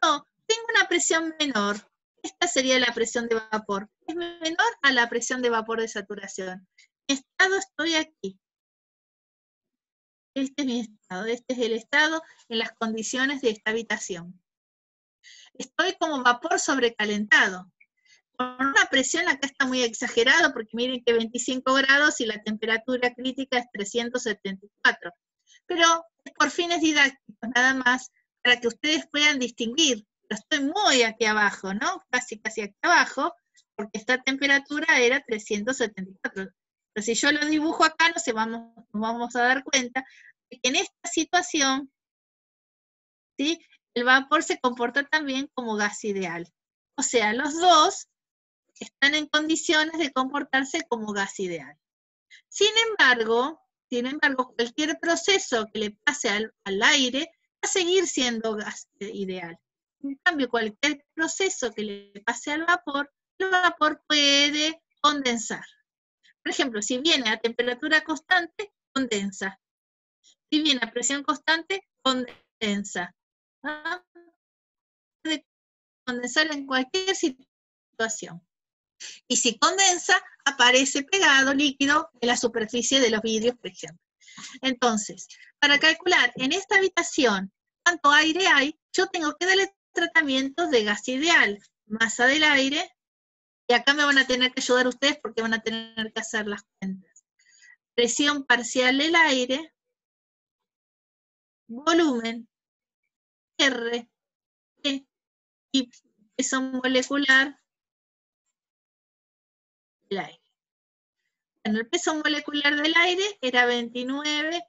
No, tengo una presión menor. Esta sería la presión de vapor. Es menor a la presión de vapor de saturación. Mi estado, estoy aquí. Este es mi estado. Este es el estado en las condiciones de esta habitación. Estoy como vapor sobrecalentado. Con una presión acá está muy exagerado, porque miren que 25 grados y la temperatura crítica es 374. Pero es por fines didácticos nada más, para que ustedes puedan distinguir. Pero estoy muy aquí abajo, ¿no? Casi aquí abajo, porque esta temperatura era 374. Pero si yo lo dibujo acá, nos vamos a dar cuenta de que en esta situación, ¿sí?, el vapor se comporta también como gas ideal. O sea, los dos están en condiciones de comportarse como gas ideal. Sin embargo, cualquier proceso que le pase al aire va a seguir siendo gas ideal. En cambio, cualquier proceso que le pase al vapor, el vapor puede condensar. Por ejemplo, si viene a temperatura constante, condensa. Si viene a presión constante, condensa. ¿Ah? Puede condensar en cualquier situación. Y si condensa, aparece pegado líquido en la superficie de los vidrios, por ejemplo. Entonces, para calcular en esta habitación cuánto aire hay, yo tengo que darle tratamientos de gas ideal, masa del aire, y acá me van a tener que ayudar ustedes porque van a tener que hacer las cuentas. Presión parcial del aire, volumen, R, E, y peso molecular del aire. Bueno, el peso molecular del aire era 29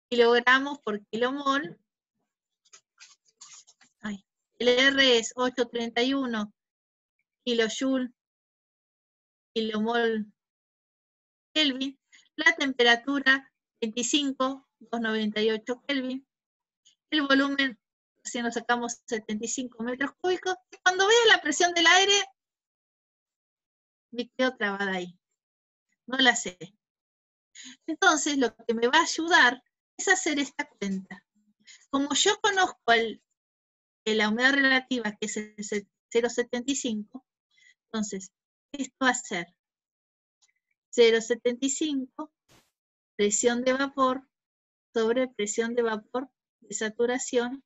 kilogramos por kilomol. El R es 831 kilojoule kilomol Kelvin. La temperatura 25,298 Kelvin. El volumen, si nos sacamos 75 metros cúbicos. Cuando vea la presión del aire, me quedo trabada ahí. No la sé. Entonces, lo que me va a ayudar es hacer esta cuenta. Como yo conozco la humedad relativa, que es el 0,75, entonces, esto va a ser 0,75 presión de vapor sobre presión de vapor de saturación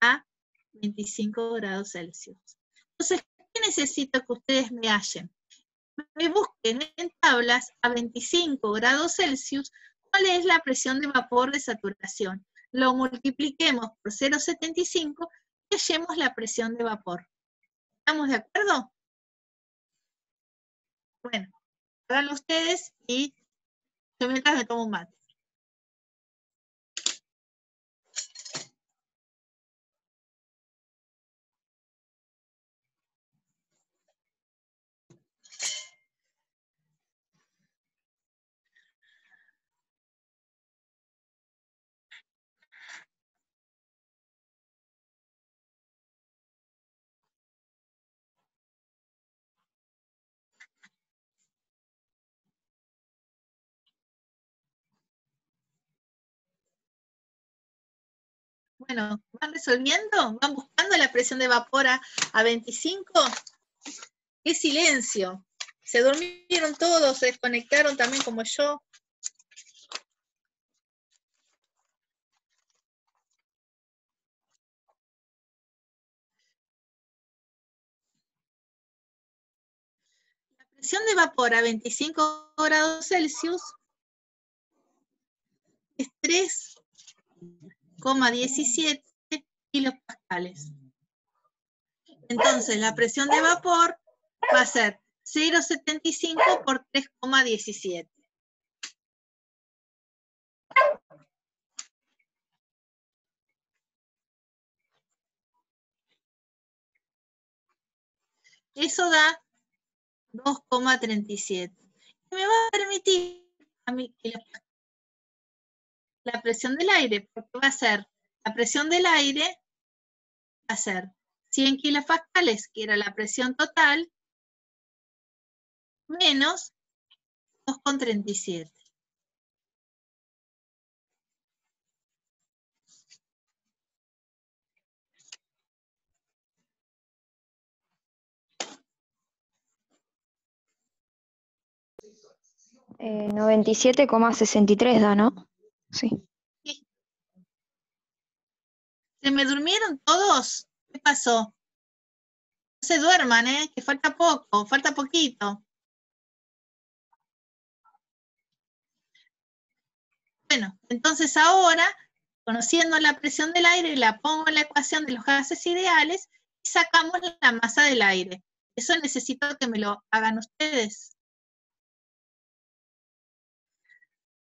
a 25 grados Celsius. Entonces, ¿qué necesito que ustedes me hallen? Me busquen en tablas a 25 grados Celsius cuál es la presión de vapor de saturación. Lo multipliquemos por 0,75 y hallemos la presión de vapor. ¿Estamos de acuerdo? Bueno, háganlo ustedes y yo mientras me tomo un mate. Bueno, ¿van resolviendo? ¿Van buscando la presión de vapor a 25? ¡Qué silencio! Se durmieron todos, se desconectaron también como yo. La presión de vapor a 25 grados Celsius es 3,17 kilopascales. Entonces, la presión de vapor va a ser 0,75 por 3,17. Eso da 2,37. Me va a permitir a mí que la presión del aire, porque va a ser, la presión del aire va a ser 100 kilopascales, que era la presión total, menos 2,37. Eh, 97,63 da, ¿no? Sí. ¿Se me durmieron todos? ¿Qué pasó? No se duerman, que falta poco, falta poquito. Bueno, entonces ahora, conociendo la presión del aire, la pongo en la ecuación de los gases ideales y sacamos la masa del aire. Eso necesito que me lo hagan ustedes.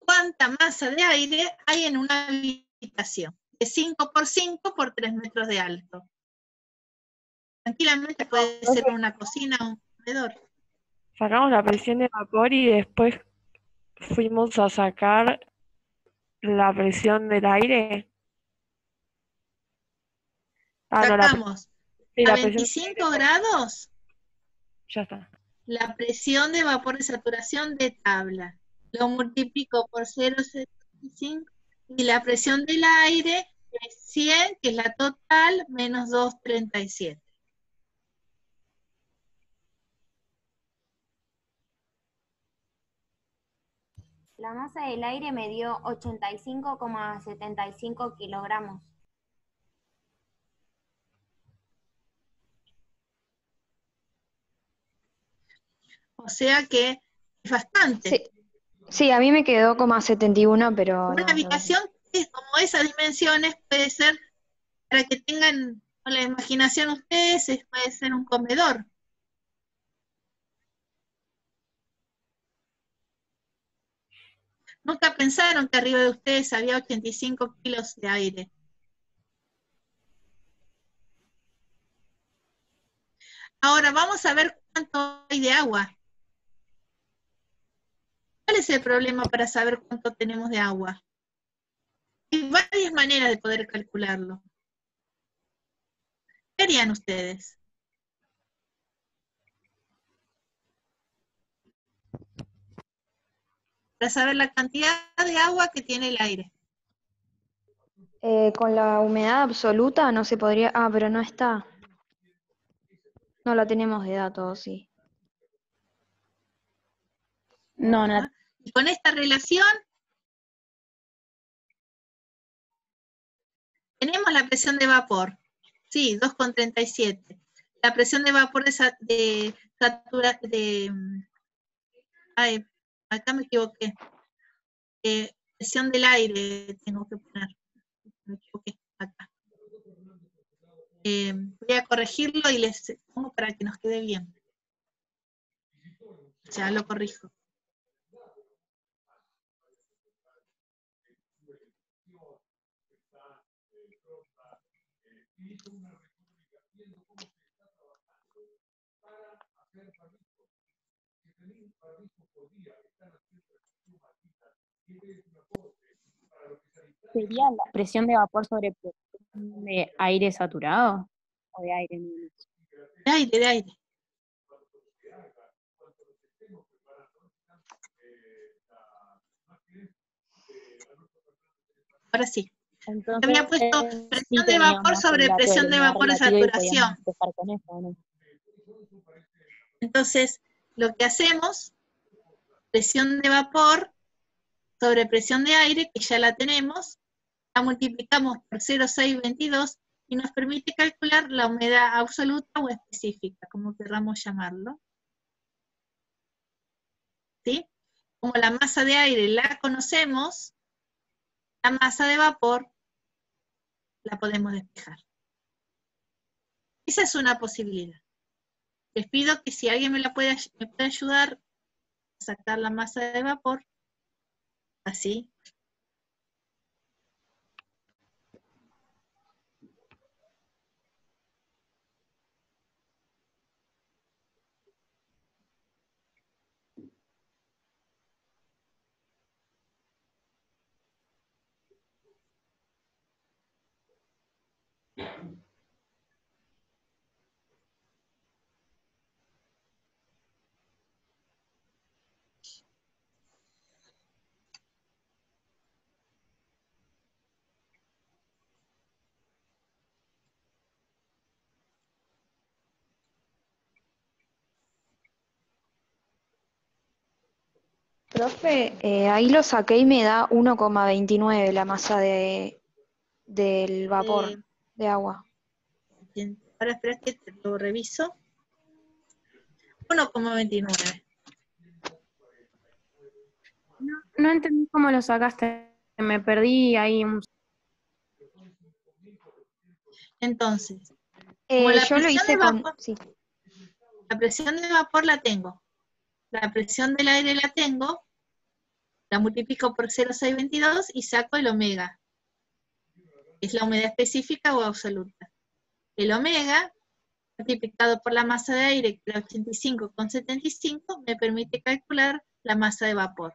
¿Cuánta masa de aire hay en una habitación? De 5 por 5 por 3 metros de alto. Tranquilamente puede ser una cocina o un comedor. Sacamos la presión de vapor y después fuimos a sacar la presión del aire. Sacamos sí, a la presión 25 grados ya está. la presión de vapor de saturación de tabla. Lo multiplico por 0,75 y la presión del aire es 100, que es la total, menos 2,37. La masa del aire me dio 85,75 kilogramos. O sea que es bastante. Sí, sí, a mí me quedó como 71, pero Una no. habitación que es como esas dimensiones puede ser, para que tengan con la imaginación ustedes, puede ser un comedor. Nunca pensaron que arriba de ustedes había 85 kilos de aire. Ahora vamos a ver cuánto hay de agua. ¿Cuál es el problema para saber cuánto tenemos de agua? Hay varias maneras de poder calcularlo. ¿Qué harían ustedes? Para saber la cantidad de agua que tiene el aire. Con la humedad absoluta no se podría... Ah, pero no está. No la tenemos de datos, sí. No, no. Y con esta relación, Tenemos la presión de vapor. Sí, 2,37. La presión de vapor ay, acá me equivoqué. Presión del aire tengo que poner. Me equivoqué acá. Voy a corregirlo y les pongo para que nos quede bien. Ya lo corrijo. ¿Sería la presión de vapor sobre presión de aire saturado? ¿O de aire menos? De aire, de aire. Ahora sí. Entonces, Había puesto sí presión de vapor sobre presión de vapor de saturación. Con eso, ¿no? Entonces, lo que hacemos, presión de vapor sobre presión de aire, que ya la tenemos, la multiplicamos por 0,622 y nos permite calcular la humedad absoluta o específica, como querramos llamarlo. ¿Sí? Como la masa de aire la conocemos, la masa de vapor la podemos despejar. Esa es una posibilidad. Les pido que si alguien me puede ayudar a sacar la masa de vapor, así. Profe, ahí lo saqué y me da 1,29 la masa del vapor de agua. Bien. Ahora espera que te lo reviso. 1,29. No entendí cómo lo sacaste. Me perdí ahí. Entonces, como la Yo lo hice presión de con... vapor, Sí. la presión de vapor la tengo. La presión del aire la tengo. La multiplico por 0,622 y saco el omega. Es la humedad específica o absoluta. El omega, multiplicado por la masa de aire, que era 85,75, me permite calcular la masa de vapor.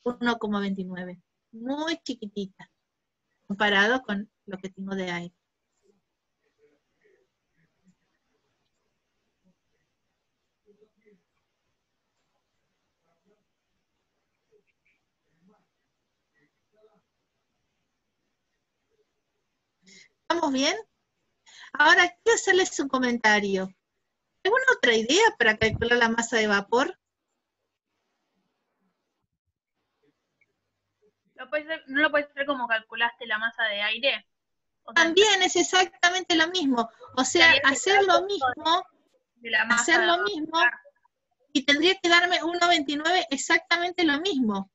1,29. Muy chiquitita, comparado con lo que tengo de aire. ¿Estamos bien? Ahora quiero hacerles un comentario. ¿Alguna otra idea para calcular la masa de vapor? ¿No lo puedes hacer como calculaste la masa de aire? O sea, También es exactamente lo mismo. O sea, hacer lo mismo, de la masa hacer de lo vapor. mismo, y tendría que darme 1,29 exactamente lo mismo.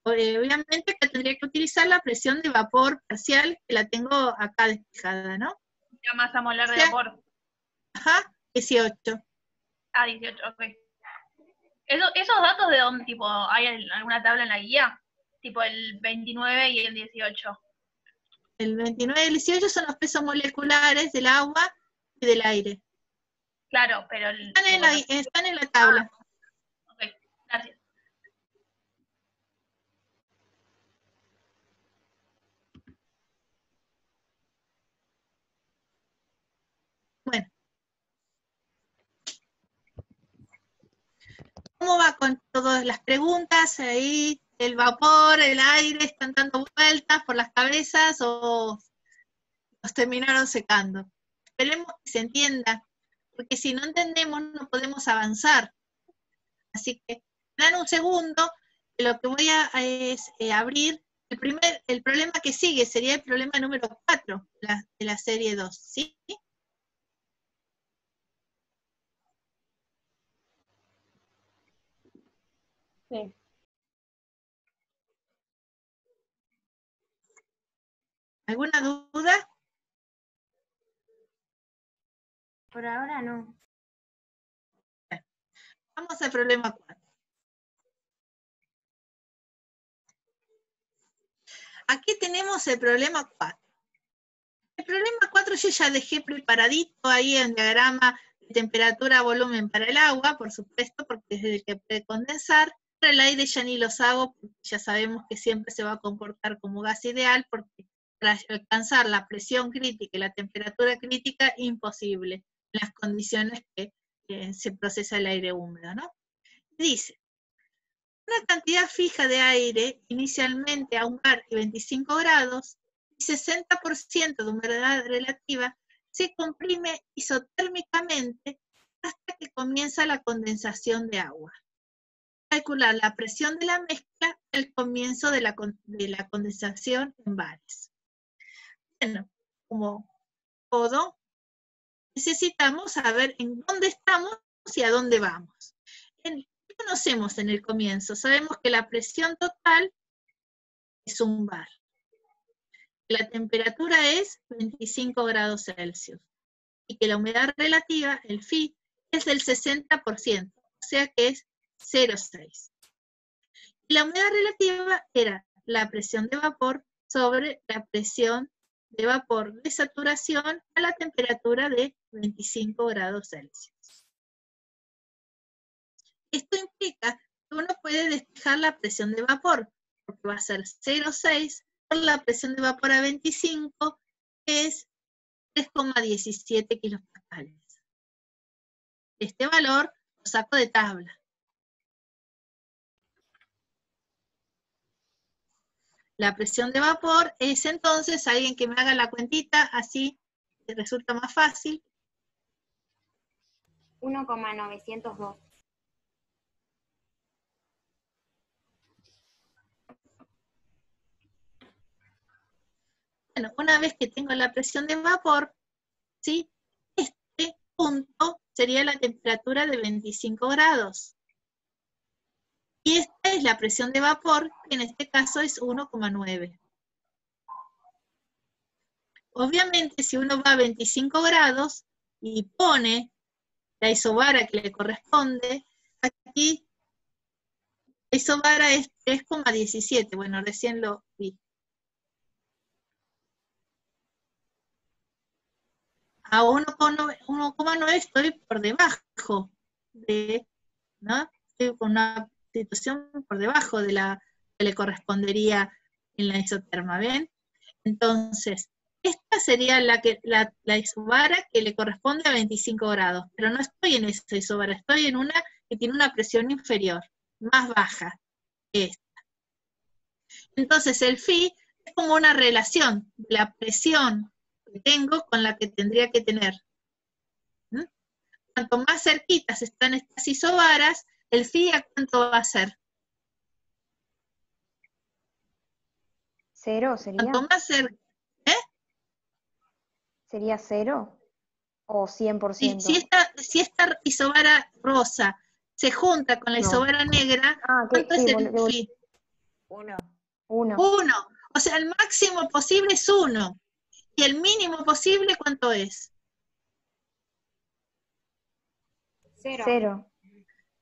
Obviamente que tendría que utilizar la presión de vapor parcial, que la tengo acá despejada, ¿no? La masa molar de vapor. Ajá, 18. Ah, 18, ok. ¿Esos datos de dónde, tipo, hay alguna tabla en la guía? Tipo el 29 y el 18. El 29 y el 18 son los pesos moleculares del agua y del aire. Claro, pero... Están en la tabla. Ok, gracias. Bueno. ¿Cómo va con todas las preguntas? Ahí el vapor, el aire, ¿están dando vueltas por las cabezas o los terminaron secando? Esperemos que se entienda, porque si no entendemos no podemos avanzar. Así que dan un segundo, lo que voy a es abrir el problema que sigue sería el problema número 4 de la serie 2, ¿sí? Sí. ¿Alguna duda? Por ahora no. Vamos al problema 4. Aquí tenemos el problema 4. El problema 4 yo ya dejé preparadito ahí en diagrama de temperatura, volumen para el agua, por supuesto, porque es el que puede condensar. Para el aire ya ni los hago, porque ya sabemos que siempre se va a comportar como gas ideal, porque para alcanzar la presión crítica y la temperatura crítica, imposible, en las condiciones que se procesa el aire húmedo, ¿no? Dice, una cantidad fija de aire, inicialmente a un bar de 25 grados, y 60% de humedad relativa, se comprime isotérmicamente hasta que comienza la condensación de agua. Calcular la presión de la mezcla al comienzo de la condensación en bares. Bueno, como todo, necesitamos saber en dónde estamos y a dónde vamos. ¿Qué conocemos en el comienzo? Sabemos que la presión total es un bar. La temperatura es 25 grados Celsius. Y que la humedad relativa, el Phi, es del 60%, o sea que es 0,6. Y la humedad relativa era la presión de vapor sobre la presión de vapor de saturación a la temperatura de 25 grados Celsius. Esto implica que uno puede despejar la presión de vapor, porque va a ser 0,6 por la presión de vapor a 25, que es 3,17 kilopascales. Este valor lo saco de tabla. La presión de vapor es entonces, alguien que me haga la cuentita, así resulta más fácil. 1,902. Bueno, una vez que tengo la presión de vapor, ¿sí? Este punto sería la temperatura de 25 grados. Y esta es la presión de vapor, que en este caso es 1,9. Obviamente, si uno va a 25 grados y pone la isobara que le corresponde, aquí la isobara es 3,17. Bueno, recién lo vi. A 1,9 estoy por debajo de, ¿no? Estoy con una situación por debajo de la que le correspondería en la isoterma, ¿ven? Entonces, esta sería la isobara que le corresponde a 25 grados, pero no estoy en esa isobara, estoy en una que tiene una presión inferior, más baja que esta. Entonces, el Phi es como una relación de la presión que tengo con la que tendría que tener. Cuanto más cerquitas están estas isobaras, el Phi ¿a cuánto va a ser? 0 sería. Cuanto más cerca, ¿Sería 0 o 100%? Si esta isobara rosa se junta con la isobara negra, ¿cuánto es el Phi? 1. 1. 1. O sea, el máximo posible es 1. ¿Y el mínimo posible cuánto es? 0.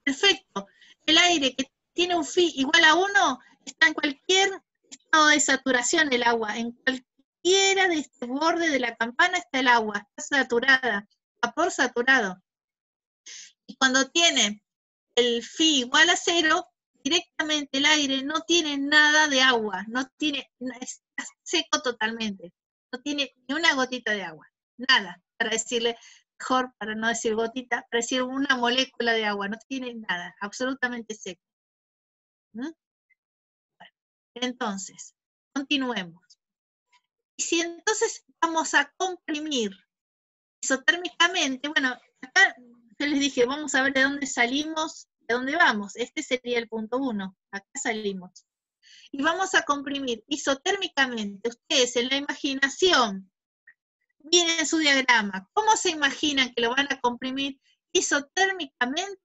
Perfecto. El aire que tiene un Phi igual a 1 está en cualquier estado de saturación el agua. En cualquiera de este borde de la campana está el agua. Está saturada. Vapor saturado. Y cuando tiene el Phi igual a 0, directamente el aire no tiene nada de agua. Está seco totalmente. No tiene ni una gotita de agua. Nada. Para decirle... mejor, para no decir gotita, para decir una molécula de agua, no tiene nada, absolutamente seco. Bueno, entonces, continuemos. Y si entonces vamos a comprimir isotérmicamente, bueno, acá yo les dije, vamos a ver de dónde salimos, de dónde vamos. Este sería el punto 1, acá salimos. y vamos a comprimir isotérmicamente. Ustedes en la imaginación, miren su diagrama, ¿cómo se imaginan que lo van a comprimir isotérmicamente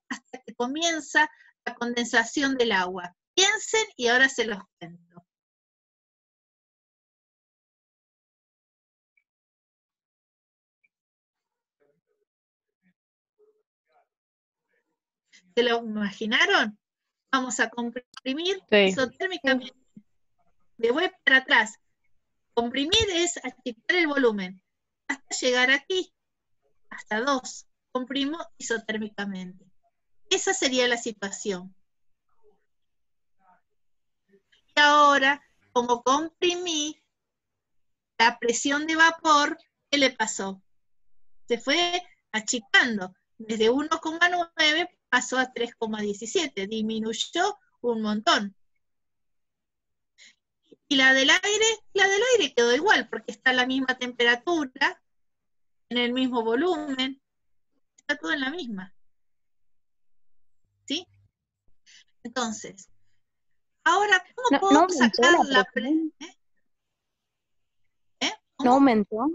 hasta que comienza la condensación del agua? Piensen y ahora se los cuento. ¿Se lo imaginaron? Vamos a comprimir isotérmicamente. Me voy para atrás. Comprimir es achicar el volumen hasta llegar aquí, hasta 2. Comprimo isotérmicamente. Esa sería la situación. Y ahora, como comprimí, la presión de vapor, ¿qué le pasó? Se fue achicando. Desde 1,9 pasó a 3,17. Disminuyó un montón. Y la del aire quedó igual, porque está a la misma temperatura, en el mismo volumen, está todo en la misma. ¿Sí? Entonces, ahora, ¿cómo puedo sacar la presión? ¿No aumentó?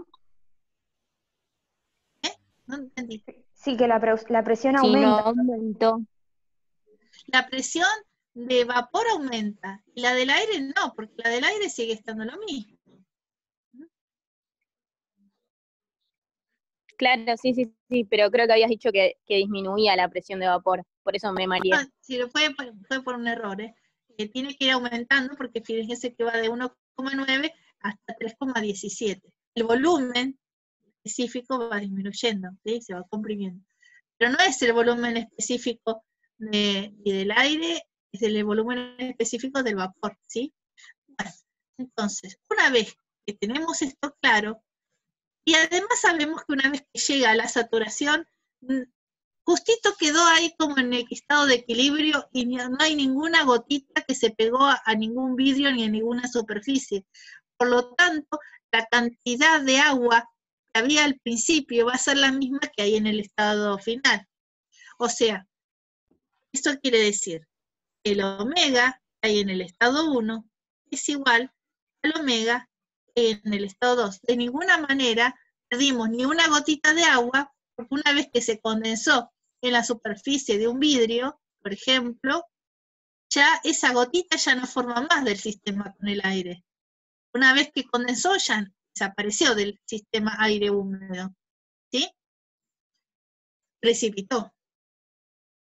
No entendí. Sí, que la presión Sí, no aumenta. aumentó. La presión de vapor aumenta, y la del aire no, porque la del aire sigue estando lo mismo. Claro, sí, pero creo que habías dicho que disminuía la presión de vapor, por eso me mareé. Sí, fue por un error, tiene que ir aumentando, porque fíjense que va de 1,9 hasta 3,17. El volumen específico va disminuyendo, ¿sí? Se va comprimiendo. Pero no es el volumen específico del aire, es el volumen específico del vapor, ¿sí? Bueno, entonces, una vez que tenemos esto claro, y además sabemos que una vez que llega a la saturación, justito quedó ahí como en el estado de equilibrio y no hay ninguna gotita que se pegó a ningún vidrio ni a ninguna superficie. Por lo tanto, la cantidad de agua que había al principio va a ser la misma que hay en el estado final. O sea, esto quiere decir que el omega que hay en el estado 1 es igual al omega que hay en el estado 2. De ninguna manera perdimos ni una gotita de agua, porque una vez que se condensó en la superficie de un vidrio, por ejemplo, ya esa gotita ya no forma más del sistema con el aire. Una vez que condensó, ya desapareció del sistema aire húmedo, ¿sí? Precipitó.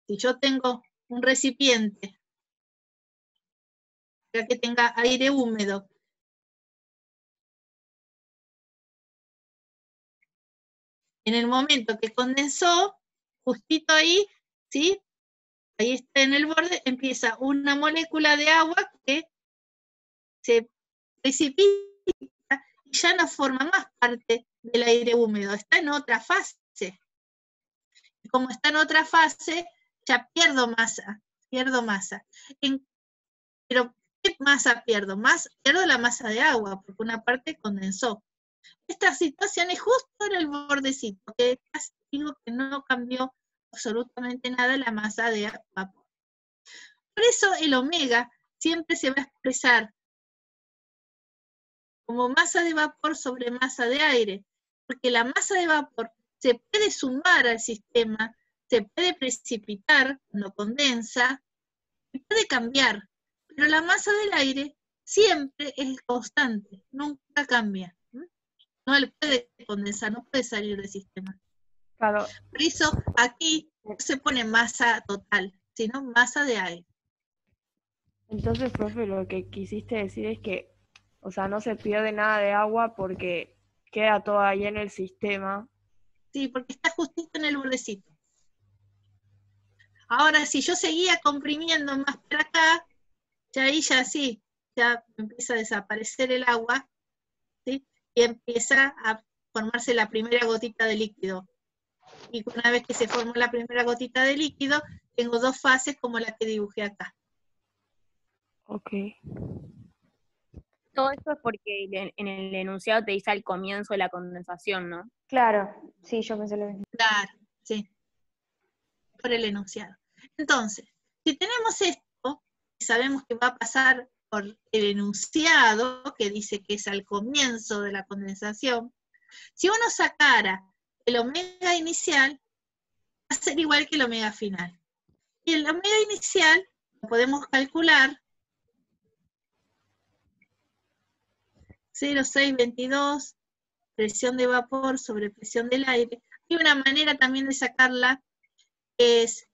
Si yo tengo un recipiente ya que tenga aire húmedo, en el momento que condensó, justito ahí, ¿sí? Ahí está en el borde, empieza una molécula de agua que se precipita y ya no forma más parte del aire húmedo, está en otra fase. Y como está en otra fase, ya pierdo masa. Pero ¿qué masa pierdo? Pierdo la masa de agua, porque una parte condensó. Esta situación es justo en el bordecito, que casi digo que no cambió absolutamente nada la masa de vapor. Por eso el omega siempre se va a expresar como masa de vapor sobre masa de aire, porque la masa de vapor se puede sumar al sistema, se puede precipitar cuando condensa, y puede cambiar, pero la masa del aire siempre es constante, nunca cambia. No le puede condensar, no puede salir del sistema. Claro. Por eso aquí no se pone masa total, sino masa de aire. Entonces, profe, lo que quisiste decir es que, o sea, no se pierde nada de agua porque queda todo ahí en el sistema. Sí, porque está justito en el bordecito. Ahora, si yo seguía comprimiendo más para acá, ya ahí ya sí, ya empieza a desaparecer el agua, ¿sí? Y empieza a formarse la primera gotita de líquido. Y una vez que se formó la primera gotita de líquido, tengo dos fases como la que dibujé acá. Ok. Todo esto es porque en el enunciado te dice al comienzo de la condensación, ¿no? Claro, sí, yo pensé lo mismo. Claro, sí. Por el enunciado. Entonces, si tenemos esto, sabemos que va a pasar por el enunciado, que dice que es al comienzo de la condensación. Si uno sacara el omega inicial, va a ser igual que el omega final. Y el omega inicial lo podemos calcular 0,622, presión de vapor sobre presión del aire. Hay una manera también de sacarla, que es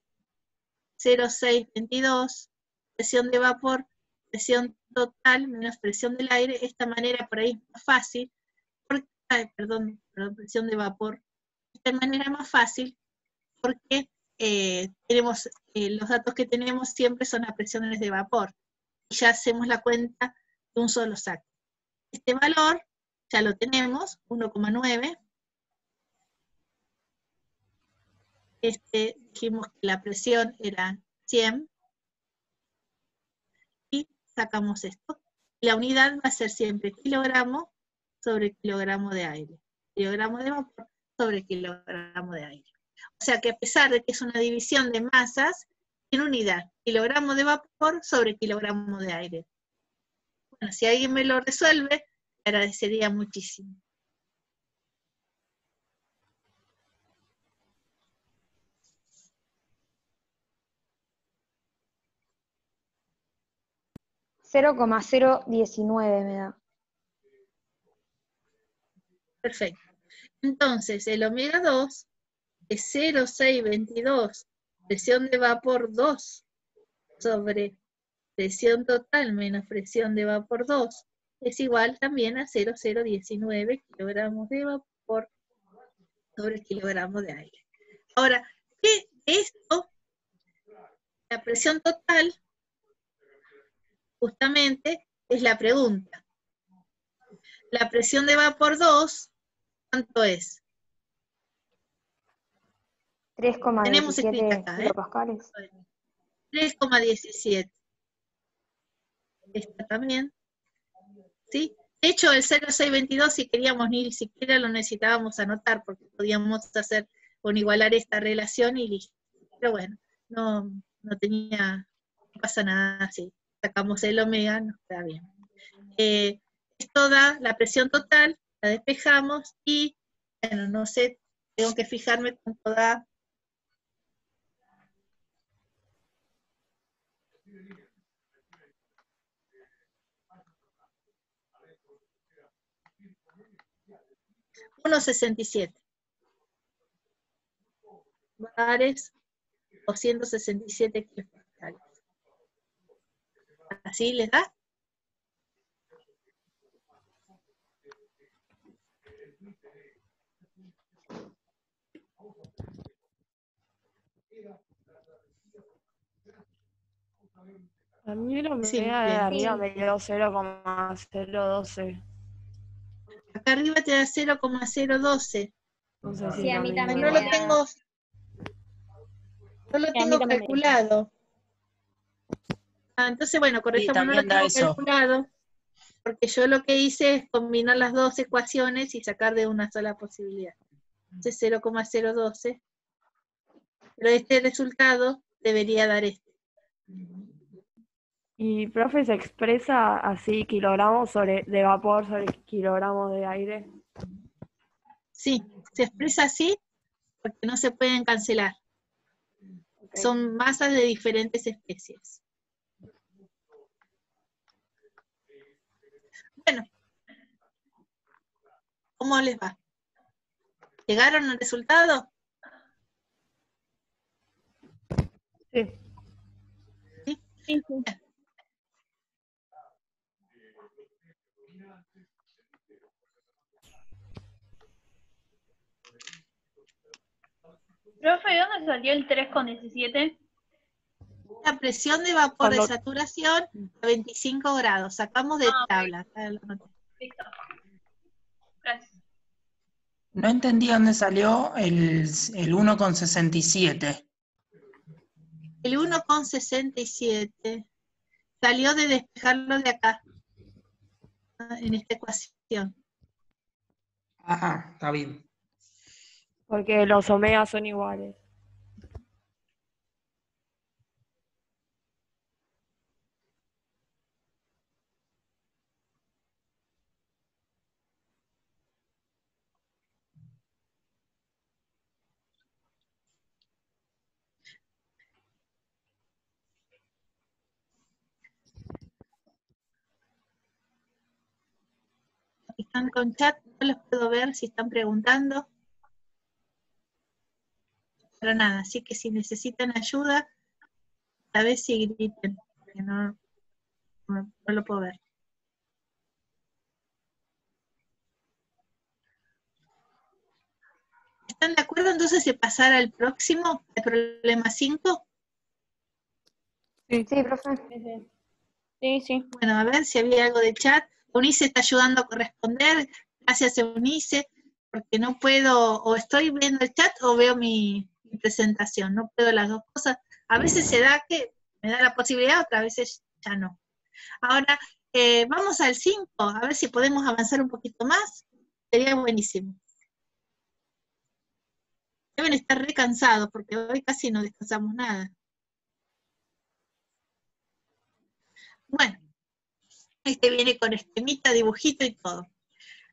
0,622, presión de vapor, presión total menos presión del aire. Esta manera por ahí es más fácil, porque, perdón, presión de vapor. Esta manera es más fácil porque tenemos, los datos que tenemos siempre son las presiones de vapor. Y ya hacemos la cuenta de un solo saco. Este valor ya lo tenemos, 1,9. Dijimos que la presión era 100. Y sacamos esto. La unidad va a ser siempre kilogramo sobre kilogramo de aire. Kilogramo de vapor sobre kilogramo de aire. O sea que a pesar de que es una división de masas, en unidad, kilogramo de vapor sobre kilogramo de aire. Bueno, si alguien me lo resuelve, te agradecería muchísimo. $0,019 me da. Perfecto. Entonces, el omega 2 es 0,622, presión de vapor 2 sobre presión total menos presión de vapor 2, es igual también a 0,019 kilogramos de vapor sobre kilogramo de aire. Ahora, ¿qué es esto? La presión total, justamente, es la pregunta. La presión de vapor 2, ¿cuánto es? 3,17 kilopascales. 3,17. Esta también. ¿Sí? De hecho, el 0,622, si queríamos, ni siquiera lo necesitábamos anotar, porque podíamos hacer con igualar esta relación y listo. Pero bueno, no pasa nada si sacamos el omega, nos queda bien. Esto da la presión total, la despejamos y, bueno, no sé, tengo que fijarme cuánto da. $1,67. Bares, 267 kilopascales. ¿Así les da? A mí lo Sí, omega de bien. arriba me dio 0,012. Acá arriba te da 0,012. No sé si Sí, a mí también No me lo da. tengo, no lo Sí, a mí tengo también me dio. calculado. Entonces, bueno, Sí, corrijamos, no lo también da tengo eso. calculado, porque yo lo que hice es combinar las dos ecuaciones y sacar de una sola posibilidad. Entonces 0,012. Pero este resultado debería dar este. Y, profe, ¿se expresa así kilogramos de vapor sobre kilogramos de aire? Sí, se expresa así porque no se pueden cancelar. Okay. Son masas de diferentes especies. Bueno, ¿cómo les va? ¿Llegaron al resultado? Sí. ¿Sí? Sí, sí. Profe, ¿de dónde salió el 3,17? La presión de vapor Cuando- de saturación a 25 grados. Sacamos de Ok. tabla. Acá lo anoté. Listo. Gracias. No entendí dónde salió el 1,67. El 1,67 salió de despejarlo de acá, en esta ecuación. Ah, está bien. Porque los omegas son iguales. están con chat, no los puedo ver si están preguntando. Pero nada, así que si necesitan ayuda, a ver si griten, porque no lo puedo ver. ¿Están de acuerdo entonces de pasar al próximo, el problema 5? Sí, profe. Sí, sí. Bueno, a ver si había algo de chat. Eunice está ayudando a corresponder. Gracias, Eunice, porque no puedo, o estoy viendo el chat o veo mi presentación. No puedo las dos cosas. A veces se da que me da la posibilidad, otras veces ya no. Ahora, vamos al 5, a ver si podemos avanzar un poquito más. Sería buenísimo. Deben estar re cansados, porque hoy casi no descansamos nada. Bueno, este viene con esquemita, dibujito y todo.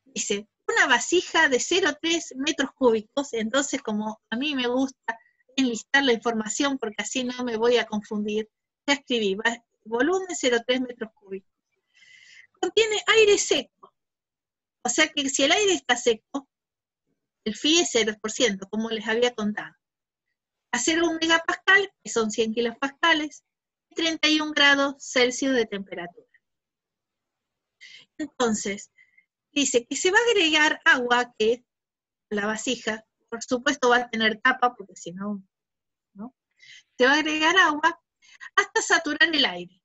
Dice, una vasija de 0,3 metros cúbicos, entonces como a mí me gusta enlistar la información porque así no me voy a confundir, ya escribí, volumen 0,3 metros cúbicos. Contiene aire seco, o sea que si el aire está seco, el phi es 0%, como les había contado. A 0,1 megapascal, que son 100 kilopascales, 31 grados Celsius de temperatura. Entonces, dice que se va a agregar agua, que la vasija, por supuesto va a tener tapa, porque si no, ¿no? Se va a agregar agua hasta saturar el aire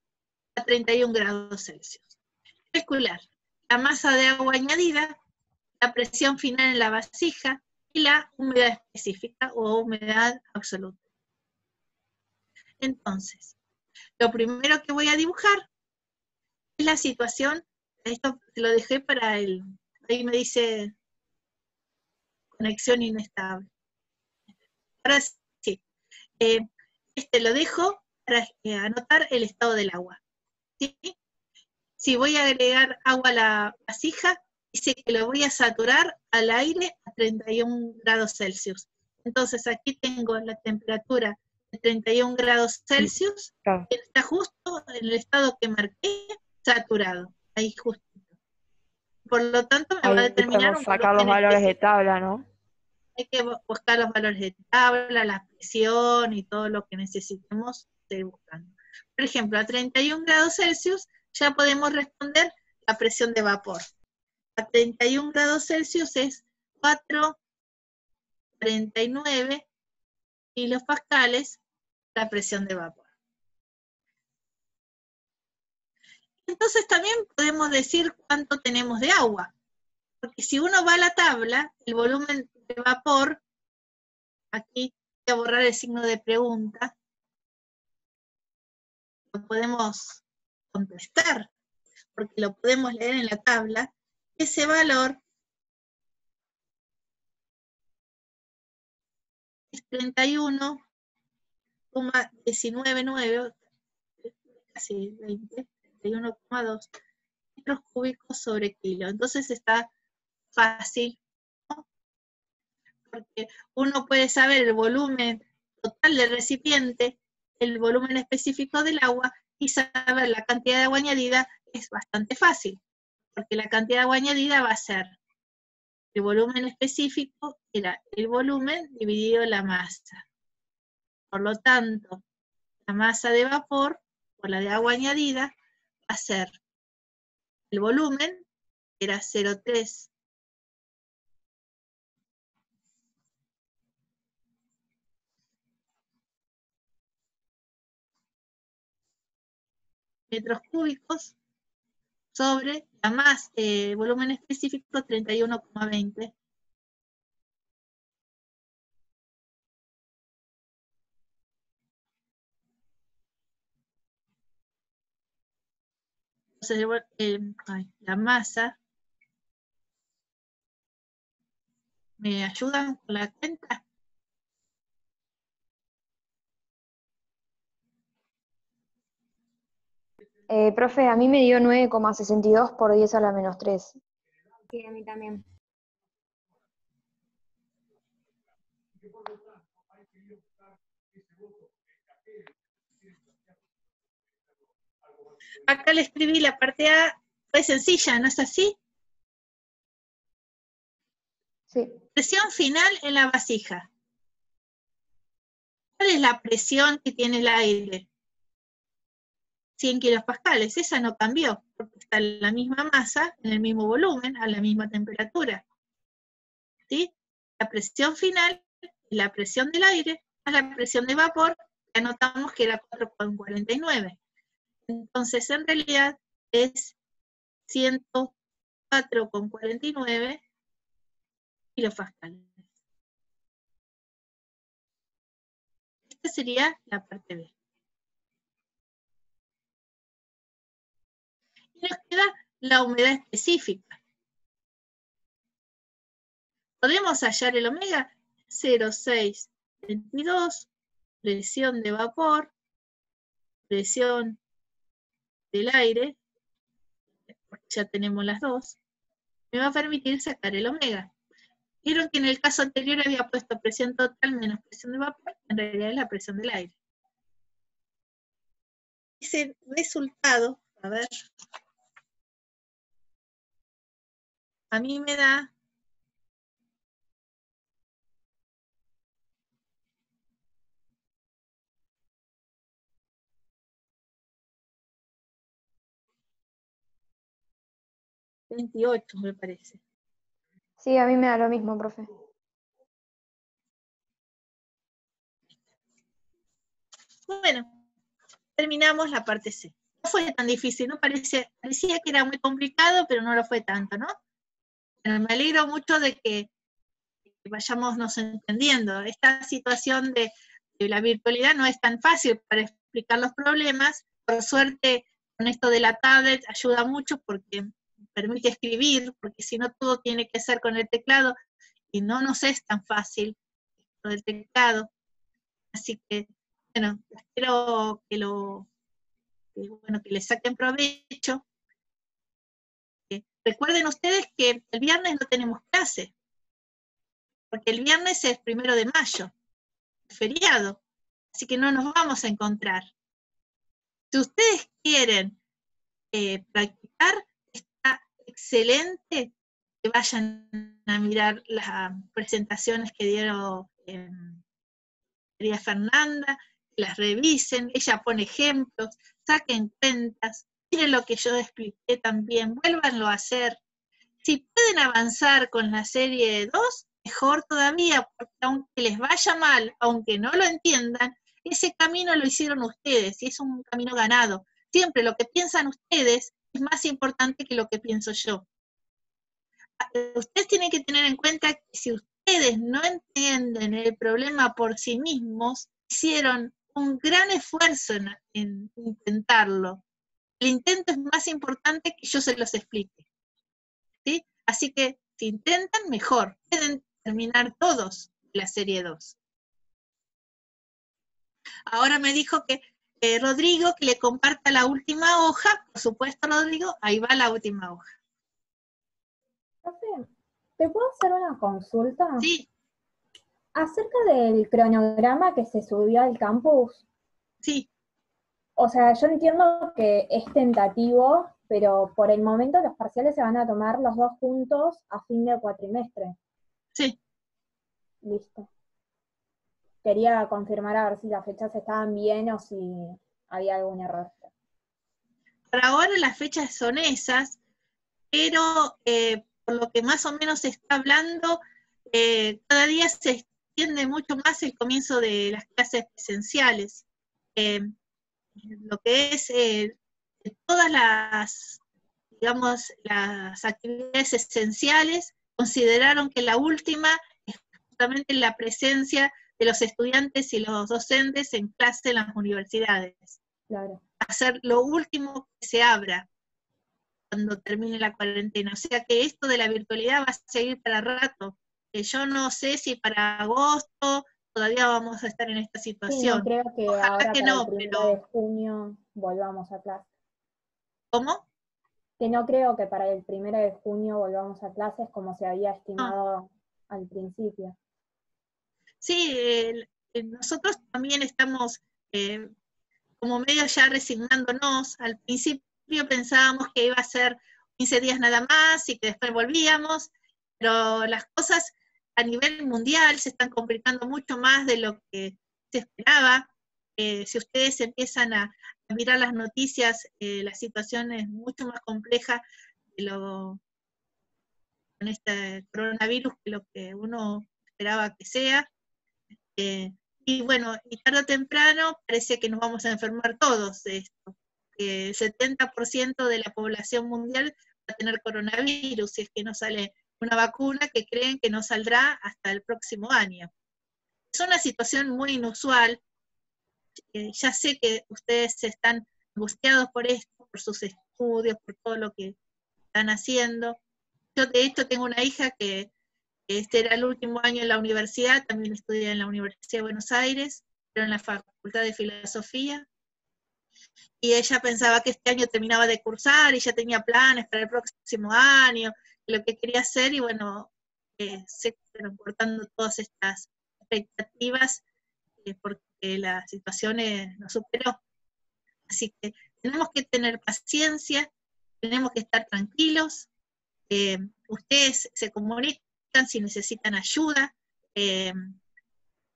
a 31 grados Celsius. Calcular la masa de agua añadida, la presión final en la vasija y la humedad específica o humedad absoluta. Entonces, lo primero que voy a dibujar es la situación, esto te lo dejé para el, ahí me dice conexión inestable. Ahora sí, este lo dejo para anotar el estado del agua. ¿Sí? Si voy a agregar agua a la vasija, dice que lo voy a saturar al aire a 31 grados Celsius. Entonces aquí tengo la temperatura de 31 grados Celsius, Claro. que está justo en el estado que marqué, saturado, ahí justo. Por lo tanto me va a Ahí determinar podemos un sacar los volumen valores de específico. tabla, ¿no? Hay que buscar los valores de tabla, la presión y todo lo que necesitemos seguir buscando. Por ejemplo, a 31 grados Celsius ya podemos responder la presión de vapor. A 31 grados Celsius es 4,49 kilopascales la presión de vapor. Entonces también podemos decir cuánto tenemos de agua. Porque si uno va a la tabla, el volumen de vapor, aquí voy a borrar el signo de pregunta, lo podemos contestar, porque lo podemos leer en la tabla, ese valor es 31,199, casi 20, 31,2 metros cúbicos sobre kilo. Entonces está fácil, ¿no? Porque uno puede saber el volumen total del recipiente, el volumen específico del agua, y saber la cantidad de agua añadida es bastante fácil, porque la cantidad de agua añadida va a ser el volumen específico, era el volumen dividido la masa. Por lo tanto, la masa de vapor, por la de agua añadida, va a ser el volumen, era 0,3 metros cúbicos, sobre la masa, volumen específico 31,20. Entonces, la masa, ¿me ayudan con la cuenta? Profe, a mí me dio 9,62 por 10 a la menos 3. Sí, a mí también. Acá le escribí la parte A, fue sencilla, ¿no es así? Sí. Presión final en la vasija. ¿Cuál es la presión que tiene el aire? 100 kilopascales, esa no cambió, porque está en la misma masa, en el mismo volumen, a la misma temperatura. ¿Sí? La presión final, la presión del aire, más la presión de vapor, que anotamos que era 4,49. Entonces, en realidad, es 104,49 kilopascales. Esta sería la parte B. Y nos queda la humedad específica. Podemos hallar el omega 0,622, presión de vapor, presión del aire, porque ya tenemos las dos, me va a permitir sacar el omega. Vieron que en el caso anterior había puesto presión total menos presión de vapor, en realidad es la presión del aire. Ese resultado, a ver, a mí me da 28, me parece. Sí, a mí me da lo mismo, profe. Bueno, terminamos la parte C. No fue tan difícil, ¿no? Parecía que era muy complicado, pero no lo fue tanto, ¿no? Pero me alegro mucho de que vayámonos entendiendo. Esta situación de la virtualidad no es tan fácil para explicar los problemas. Por suerte, con esto de la tablet ayuda mucho porque permite escribir, porque si no todo tiene que ser con el teclado, y no nos es tan fácil esto del teclado. Así que, bueno, espero que que le saquen provecho. Recuerden ustedes que el viernes no tenemos clase, porque el viernes es 1 de mayo, feriado, así que no nos vamos a encontrar. Si ustedes quieren practicar, está excelente que vayan a mirar las presentaciones que dieron María Fernanda, que las revisen, ella pone ejemplos, saquen cuentas, miren lo que yo expliqué también, vuélvanlo a hacer. Si pueden avanzar con la serie 2, mejor todavía, porque aunque les vaya mal, aunque no lo entiendan, ese camino lo hicieron ustedes, y es un camino ganado. Siempre lo que piensan ustedes es más importante que lo que pienso yo. Ustedes tienen que tener en cuenta que si ustedes no entienden el problema por sí mismos, hicieron un gran esfuerzo en intentarlo. El intento es más importante que yo se los explique. ¿Sí? Así que si intentan, mejor. Pueden terminar todos la serie 2. Ahora me dijo que Rodrigo que le comparta la última hoja. Por supuesto, Rodrigo, ahí va la última hoja. Profe, ¿te puedo hacer una consulta? Sí. Acerca del cronograma que se subió al campus. Sí. O sea, yo entiendo que es tentativo, pero por el momento los parciales se van a tomar los dos juntos a fin de cuatrimestre. Sí. Listo. Quería confirmar a ver si las fechas estaban bien o si había algún error. Por ahora las fechas son esas, pero por lo que más o menos se está hablando, cada día se extiende mucho más el comienzo de las clases presenciales. Lo que es todas las, digamos, las actividades esenciales, consideraron que la última es justamente la presencia de los estudiantes y los docentes en clase en las universidades. Claro. Hacer lo último que se abra cuando termine la cuarentena. O sea que esto de la virtualidad va a seguir para rato. Yo no sé si para agosto todavía vamos a estar en esta situación. Sí, no creo que ojalá ahora que para no, el 1 pero... de junio volvamos a clase. ¿Cómo? Que no creo que para el 1 de junio volvamos a clases como se había estimado al principio. Sí, nosotros también estamos como medio ya resignándonos. Al principio pensábamos que iba a ser 15 días nada más y que después volvíamos, pero las cosas a nivel mundial se están complicando mucho más de lo que se esperaba. Si ustedes empiezan a mirar las noticias, la situación es mucho más compleja con este coronavirus que lo que uno esperaba que sea. Y bueno, y tarde o temprano parece que nos vamos a enfermar todos de esto. El 70% de la población mundial va a tener coronavirus si es que no sale una vacuna, que creen que no saldrá hasta el próximo año. Es una situación muy inusual. Ya sé que ustedes están angustiados por esto, por sus estudios, por todo lo que están haciendo. Yo de hecho tengo una hija que este era el último año en la universidad, también estudia en la Universidad de Buenos Aires, pero en la Facultad de Filosofía, y ella pensaba que este año terminaba de cursar y ya tenía planes para el próximo año, lo que quería hacer, y bueno, se fueron cortando todas estas expectativas porque la situación nos superó. Así que tenemos que tener paciencia, tenemos que estar tranquilos, ustedes se comunican si necesitan ayuda.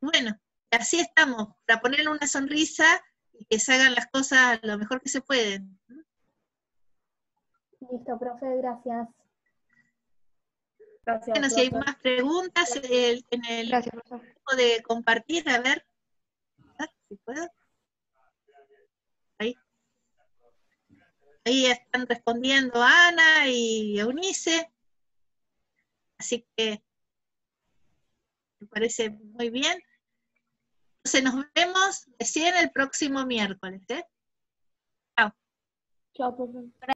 Bueno, así estamos, para ponerle una sonrisa y que se hagan las cosas lo mejor que se pueden. Listo, profe, gracias. Gracias, Bueno, si hay profe. más preguntas en el grupo de compartir, a ver si puedo. Ahí están respondiendo Ana y Eunice. Así que me parece muy bien. Entonces nos vemos recién el próximo miércoles. Chao. Chao, profe.